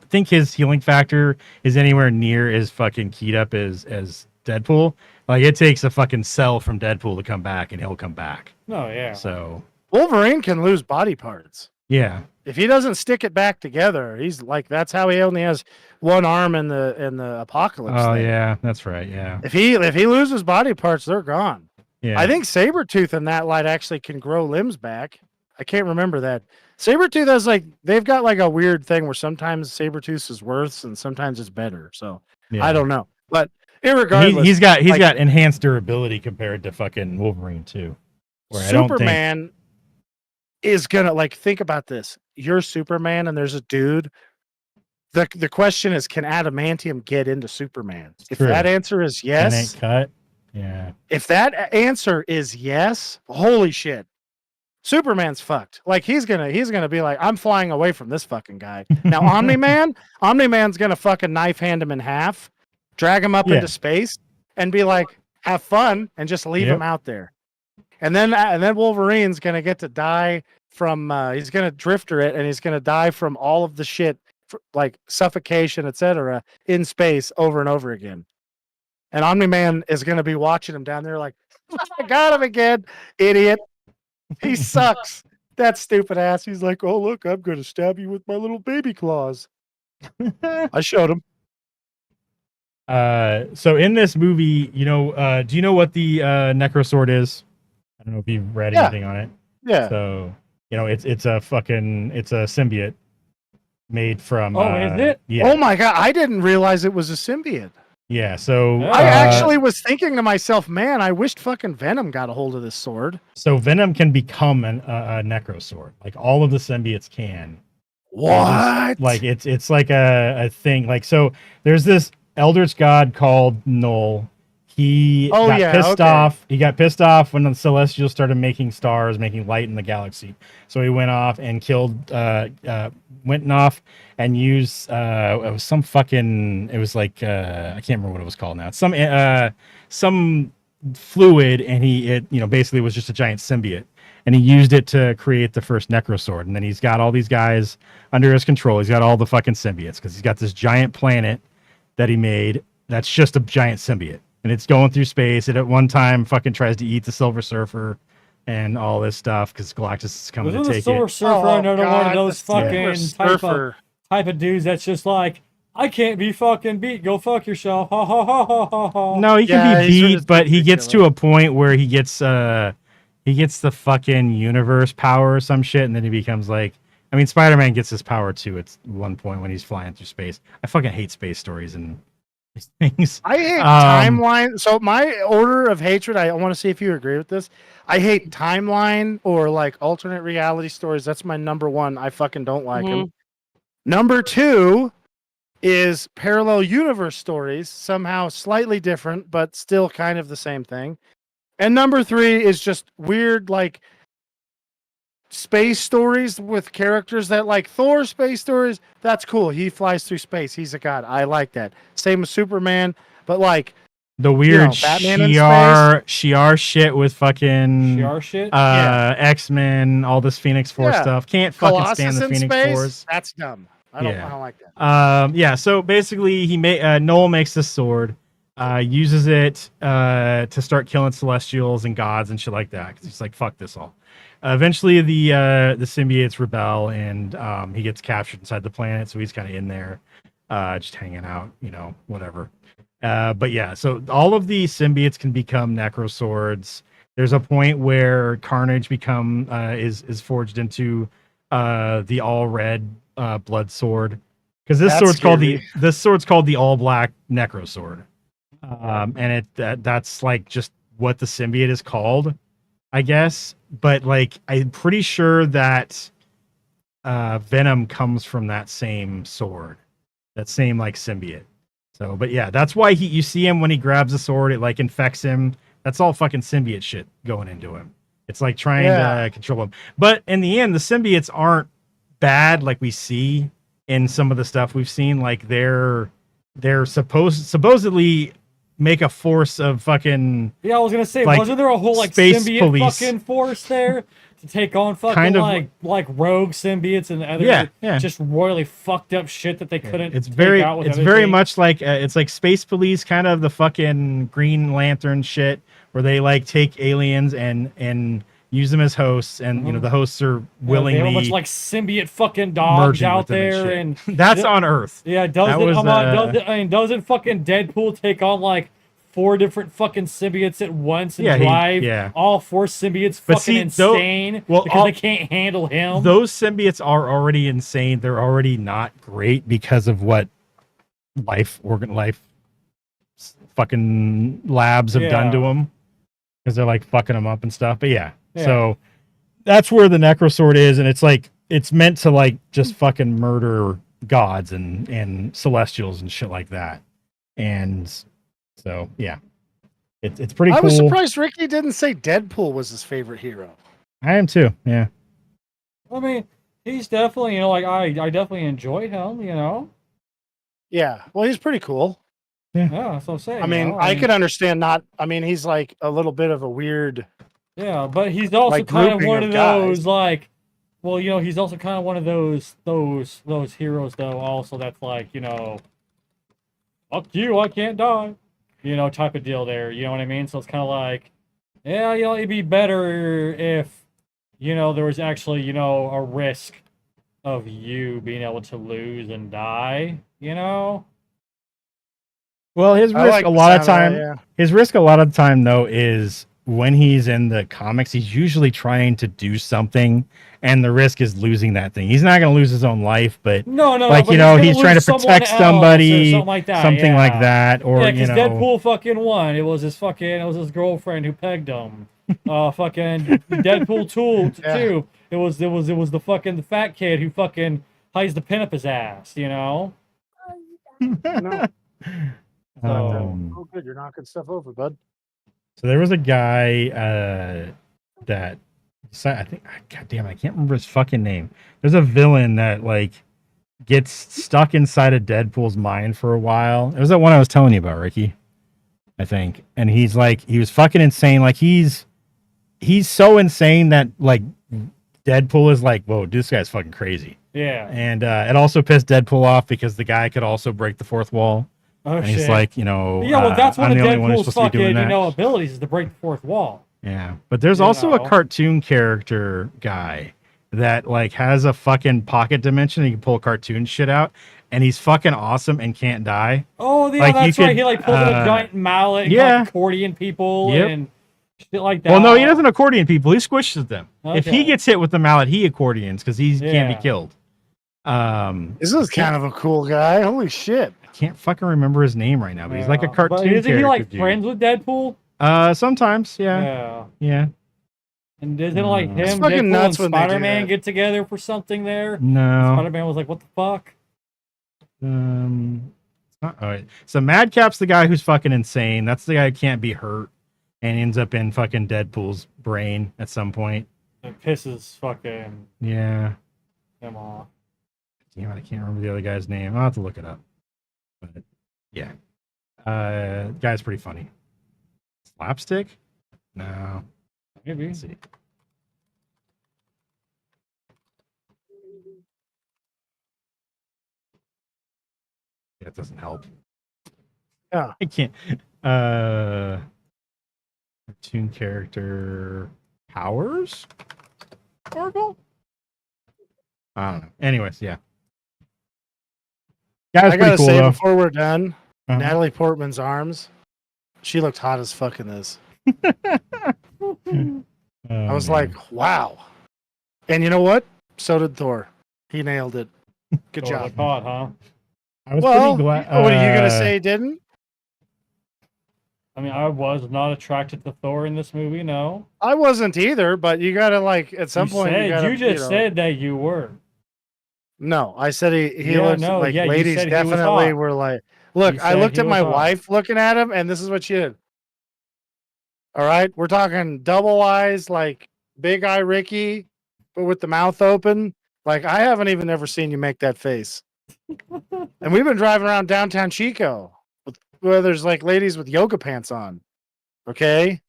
think his healing factor is anywhere near as fucking keyed up as Deadpool. Like it takes a fucking cell from Deadpool to come back, and he'll come back. Oh yeah. So Wolverine can lose body parts. yeah, If he doesn't stick it back together, he's like that's how he only has one arm in the apocalypse. oh thing. yeah, that's right. Yeah, If he loses body parts, they're gone. yeah. I think Sabretooth in that light actually can grow limbs back. I can't remember that. Sabretooth has like they've got like a weird thing where sometimes Sabretooth is worse and sometimes it's better. So Yeah. I don't know. But irregardless, He's got like, enhanced durability compared to fucking Wolverine too. Where I don't think Superman is gonna like think about this. You're Superman and there's a dude. The question is, can adamantium get into Superman? If true. that answer is can yes, it cut. Yeah. if that answer is yes, holy shit. Superman's fucked. Like he's gonna be like, I'm flying away from this fucking guy. Now Omni-Man's gonna fucking knife hand him in half, drag him up Yeah. into space, and be like, have fun, and just leave Yep. him out there. And then Wolverine's gonna get to die from he's gonna drifter it, and he's gonna die from all of the shit like suffocation, etc. in space over and over again. And Omni-Man is gonna be watching him down there like, I got him again, idiot. He sucks. That stupid ass. He's like, oh look, I'm gonna stab you with my little baby claws. I showed him. So in this movie, do you know what the Necrosword is? I don't know if you've read Yeah. anything on it. Yeah. So it's a symbiote made from. Oh, is it? Yeah. Oh my god, I didn't realize it was a symbiote. Yeah. So Oh. I actually was thinking to myself, man, I wished fucking Venom got a hold of this sword. So Venom can become a Necrosword. Like all of the symbiotes can. What? Like it's like a thing. Like so, there's this Eldritch god called Null. He got pissed off. He got pissed off when the Celestials started making stars, making light in the galaxy. So he went off and killed. Went off and used. It was some fucking. It was like I can't remember what it was called now. It's some fluid, and it basically was just a giant symbiote. And he used it to create the first Necrosword. And then he's got all these guys under his control. He's got all the fucking symbiotes because he's got this giant planet that he made that's just a giant symbiote. And it's going through space. It at one time fucking tries to eat the Silver Surfer and all this stuff because Galactus is coming Wasn't to the take Silver it. Surfer another one of those the fucking Silver type of dudes that's just like, I can't be fucking beat. Go fuck yourself. Ha ha ha ha ha ha. No, he Yeah, can be he's beat, just but he gets ridiculous. to a point where he gets the fucking universe power or some shit, and then he becomes like. I mean, Spider-Man gets his power too at one point when he's flying through space. I fucking hate space stories and these things. I hate timeline. So my order of hatred, I want to see if you agree with this. I hate timeline or like alternate reality stories. That's my number one. I fucking don't like them. Number two is parallel universe stories, somehow slightly different, but still kind of the same thing. And number three is just weird, like space stories with characters that like Thor space stories. That's cool. He flies through space. He's a god. I like that. Same with Superman, but like The weird Batman in Shi'ar shit with fucking Shi'ar shit? X-Men, all this Phoenix Force Yeah. stuff. Can't fucking Colossus stand the in Phoenix space. Force. That's dumb. I don't like that. So basically Noel makes this sword, uses it to start killing Celestials and gods and shit like that. 'Cause he's like, fuck this all. Eventually the symbiotes rebel and he gets captured inside the planet, so he's kind of in there, just hanging out, whatever. But yeah, so all of the symbiotes can become Necroswords. There's a point where Carnage is forged into the all red blood sword, because this sword's called the all black Necrosword, and that's like just what the symbiote is called, I guess. But like I'm pretty sure that Venom comes from that same sword, that same like symbiote. So, but yeah, that's why you see him when he grabs the sword, it like infects him. That's all fucking symbiote shit going into him. It's like trying to control him. But in the end, the symbiotes aren't bad like we see in some of the stuff we've seen. Like they're supposedly make a force of fucking. Yeah, I was gonna say, like, wasn't there a whole like space symbiote police. fucking force there to take on fucking Kind of like rogue symbiotes and other yeah. just royally fucked up shit that they couldn't. It's take very out with it's everything? very much like it's like space police, kind of the fucking Green Lantern shit, where they like take aliens and use them as hosts, and the hosts are willingly They have a bunch of, like symbiote fucking dogs merging out with them there, and and that's on Earth. yeah, That was, doesn't fucking Deadpool take on like 4 different fucking symbiotes at once and Yeah, drive all 4 symbiotes But fucking see, insane because they can't handle him. Those symbiotes are already insane. They're already not great because of what life fucking labs have done to them, because they're like fucking them up and stuff. But yeah, so that's where the Necrosword is, and it's like it's meant to like just fucking murder gods and celestials and shit like that. And so yeah, it's pretty cool. I was surprised Ricky didn't say Deadpool was his favorite hero. I am too. Yeah. I mean, he's definitely, you know, like I definitely enjoy him, you know. Yeah, well, he's pretty cool. Yeah, that's what I'm saying. I mean, I could understand not. I mean, he's like a little bit of a weird. Yeah, but he's also like, kind of grouping one of of those guys. like, well, you know, he's also kind of one of those heroes though. Also, that's like, you know, fuck you, I can't die, you know, type of deal there. You know what I mean? So it's kind of like, yeah, you know, it'd be better if, you know, there was actually, you know, a risk of you being able to lose and die. You know. Well, his I risk like a the lot of sound time. of that, yeah. His risk a lot of the time though is when he's in the comics, he's usually trying to do something, and the risk is losing that thing. He's not going to lose his own life, but No, like but you know, gonna he's trying to lose someone protect else or somebody, something like that. something like that, or yeah, you because know, Deadpool fucking won. It was his girlfriend who pegged him. Fucking Deadpool 2 Yeah. too. It was the fucking fat kid who fucking hides the pin up his ass. You know. No, Um, oh, good, you're knocking stuff over, bud. so there was a guy that I think, god damn it, I can't remember his fucking name. There's a villain that like gets stuck inside of Deadpool's mind for a while. It was that one I was telling you about, Ricky, I think. And he's like, he was fucking insane. Like he's so insane that like Deadpool is like, whoa, this guy's fucking crazy. Yeah. And it also pissed Deadpool off because the guy could also break the fourth wall. Oh And shit. he's like, you know, yeah, well, that's one I'm of the only one who's Deadpool's supposed to be doing fucking, that. you know, abilities is to break the fourth wall. Yeah, but there's You also know. a cartoon character guy that like has a fucking pocket dimension. He can pull cartoon shit out, and he's fucking awesome and can't die. Oh, yeah, Like, you that's right. could, He like pulled a giant mallet and yeah. like accordion people Yep. and shit like that. Well, no, he doesn't accordion people. He squishes them. If he Okay. gets hit with the mallet, he accordions because he can't Yeah. be killed. This is kind of a cool guy. Holy shit! I can't fucking remember his name right now, but he's like a Yeah. cartoon But isn't character. he like dude. friends with Deadpool? Sometimes, yeah, Yeah. yeah. And isn't like It's him, fucking Deadpool, nuts and when they do Spider-Man that. get together for something there? No. Spider-Man was like, "What the fuck?" It's not, all right. So Madcap's the guy who's fucking insane. That's the guy who can't be hurt and ends up in fucking Deadpool's brain at some point. It pisses fucking Yeah. him off. Damn it, I can't remember the other guy's name. I'll have to look it up. But yeah. Guy's pretty funny. Slapstick? No. Maybe. Let's see. That doesn't help. Yeah. I can't. Cartoon character Powers? Marvel? I don't know. Anyways, yeah. Guy's I pretty gotta cool say though. before we're done, Uh-huh. Natalie Portman's arms. She looked hot as fuck in this. I was like, wow. And you know what? So did Thor. He nailed it. Good Thor job. looked hot, huh? I was Well, pretty glad. what are you gonna say? He didn't? I mean, I was not attracted to Thor in this movie. No. I wasn't either. But you gotta like at some You point. said, you, gotta, you just know. said that you were. No, I said he Yeah, looks no, like yeah, you ladies said he was definitely hot. were like. Look, You I said looked he at was my hot. wife looking at him, and this is what she did. All right, we're talking double eyes, like big eye Ricky, but with the mouth open. Like I haven't even ever seen you make that face. And we've been driving around downtown Chico, where there's like ladies with yoga pants on. Okay,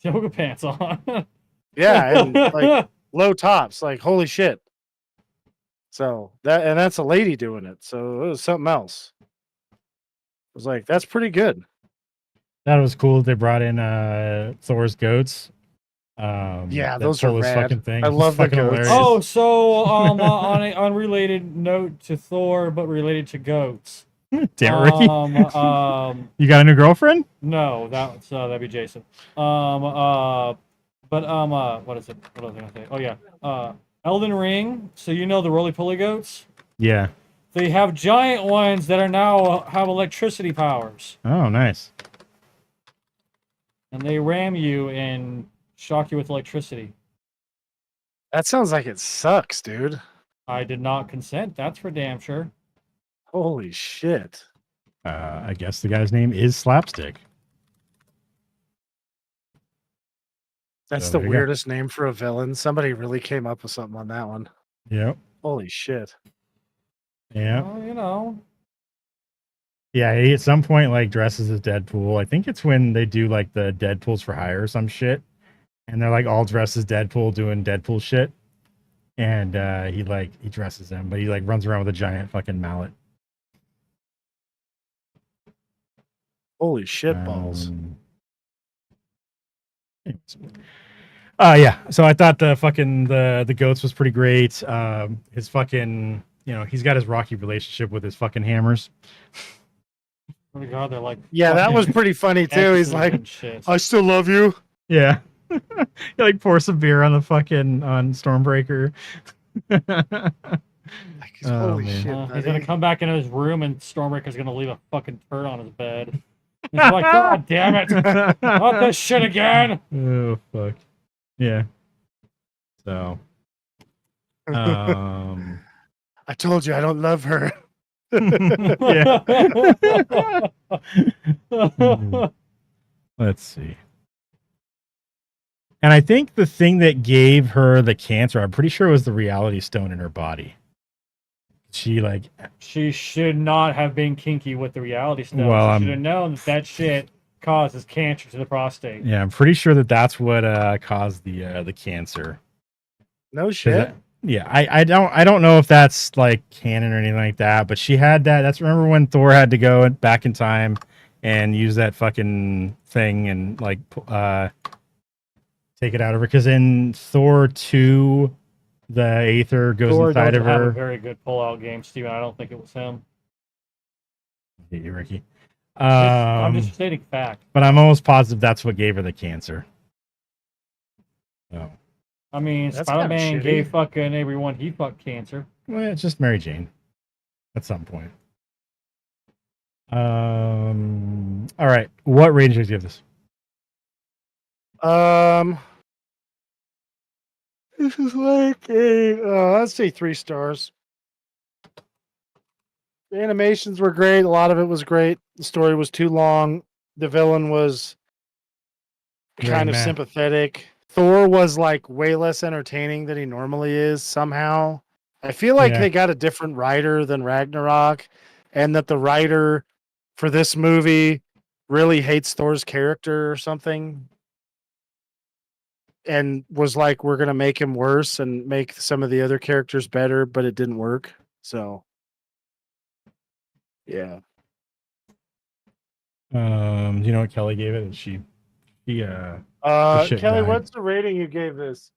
Yoga pants on. yeah, and like low tops. Like holy shit. So that's a lady doing it. So it was something else. I was like, that's pretty good. That was cool. They brought in Thor's goats. Yeah, that those are pull this rad. fucking thing. I It's love the fucking goats. hilarious. Oh, so on an unrelated note to Thor, but related to goats. Damn it, Ricky. You got a new girlfriend? No, that'd be Jason. What is it? What was I gonna say? Oh yeah, Elden Ring. So you know the roly-poly goats? Yeah. They have giant ones that are now have electricity powers, Oh, nice. and they ram you and shock you with electricity. That sounds like it sucks, dude. I did not consent. That's for damn sure. Holy shit. I guess the guy's name is Slapstick. That's So the there you go. weirdest name for a villain. Somebody really came up with something on that one. Yep. Holy shit. Yeah. Well, you know. Yeah, he at some point like dresses as Deadpool. I think it's when they do like the Deadpools for hire or some shit. And they're like all dressed as Deadpool doing Deadpool shit. And he dresses him, but he like runs around with a giant fucking mallet. Holy shit balls. Anyways. Yeah. So I thought the goats was pretty great. His fucking, he's got his rocky relationship with his fucking hammers. Oh my god, they're like Yeah, that was fucking pretty funny too. He's exes like, and shit. I still love you. Yeah. He like pour some beer on the fucking on Stormbreaker. Like, Oh, holy man. shit. He's gonna buddy. come back into his room and Stormbreaker's gonna leave a fucking turd on his bed. He's like, God damn it! Not this shit again! Oh fuck. Yeah. So I told you I don't love her. yeah. Let's see. And I think the thing that gave her the cancer, I'm pretty sure it was the reality stone in her body. She like She should not have been kinky with the reality stone. Well, She should have known that shit causes cancer to the prostate. yeah, I'm pretty sure that that's what caused the cancer. No 'Cause shit. Yeah, I don't know if that's like canon or anything like that, but she had that. That's remember when Thor had to go back in time and use that fucking thing and like take it out of her, because in Thor 2 the Aether goes Thor inside doesn't of have a her. very good pull-out game, Steven. I don't think it was him. Hate you, Ricky. I'm just stating fact. But I'm almost positive that's what gave her the cancer. Oh. I mean, That's kinda Spider-Man shitty. gave fucking everyone he fucked cancer. Well, it's just Mary Jane at some point. All right. What rating do you give this? This is like let's say 3 stars. The animations were great. A lot of it was great. The story was too long. The villain was Very kind of meh. sympathetic. Thor was like way less entertaining than he normally is somehow. I feel like Yeah. they got a different writer than Ragnarok, and that the writer for this movie really hates Thor's character or something, and was like, we're going to make him worse and make some of the other characters better, but it didn't work. So, yeah. Do you know what Kelly gave it? She shit Kelly, died. what's the rating you gave this?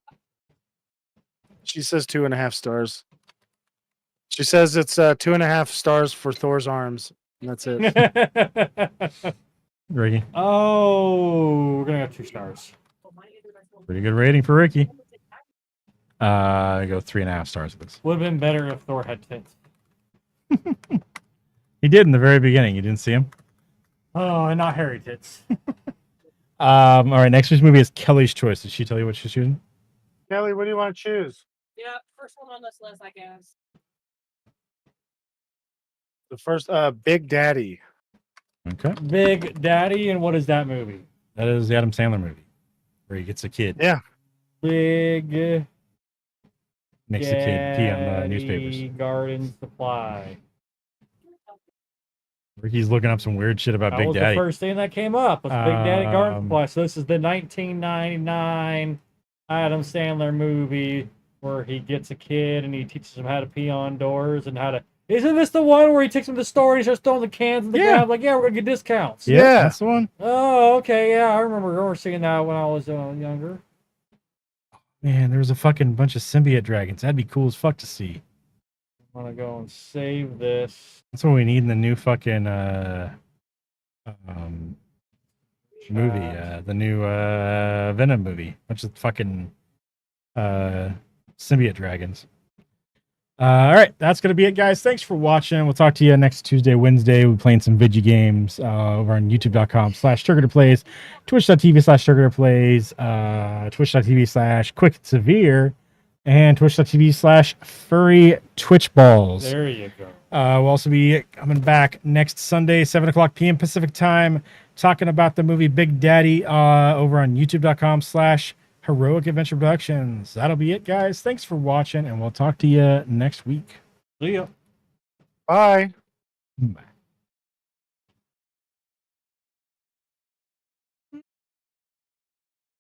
She says 2.5 stars. She says it's 2.5 stars for Thor's arms. And that's it. Ricky. Oh, we're gonna go 2 stars. Pretty good rating for Ricky. I go 3.5 stars with this. Would have been better if Thor had tits. He did in the very beginning. You didn't see him? Oh, and not hairy tits. All right, next week's movie is Kelly's Choice. Did she tell you what she's choosing? Kelly, what do you want to choose? Yeah, first one on this list, I guess. The first, Big Daddy. Okay. Big Daddy, and what is that movie? That is the Adam Sandler movie where he gets a kid. Yeah. Big Makes the kid pee on the Daddy newspapers. Garden Supply. Ricky's looking up some weird shit about That Big was Daddy. the first thing that came up. Was Big Daddy Garden Um, Supply. So this is the 1999 Adam Sandler movie where he gets a kid and he teaches him how to pee on doors and how to. Isn't this the one where he takes him to the store and he starts throwing the cans in the Yeah. ground? Like, yeah, we're gonna get discounts. Yeah, Yeah. that's the one. Oh, okay, yeah, I remember seeing that when I was younger. Man, there was a fucking bunch of symbiote dragons. That'd be cool as fuck to see. I'm gonna go and save this. That's what we need in the new fucking movie, the new Venom movie, which is fucking symbiote dragons. All right, that's gonna be it, guys. Thanks for watching. We'll talk to you next Tuesday, Wednesday. We're playing some video games over on youtube.com/TurgorPlays, twitch.tv/TurgorPlays, twitch.tv/QuickSevere, and twitch.tv/Furry Twitchballs. There you go. We'll also be coming back next Sunday, 7:00 p.m. Pacific time, talking about the movie Big Daddy over on youtube.com/Heroic Adventure Productions. That'll be it, guys. Thanks for watching, and we'll talk to you next week. See ya. Bye. Bye.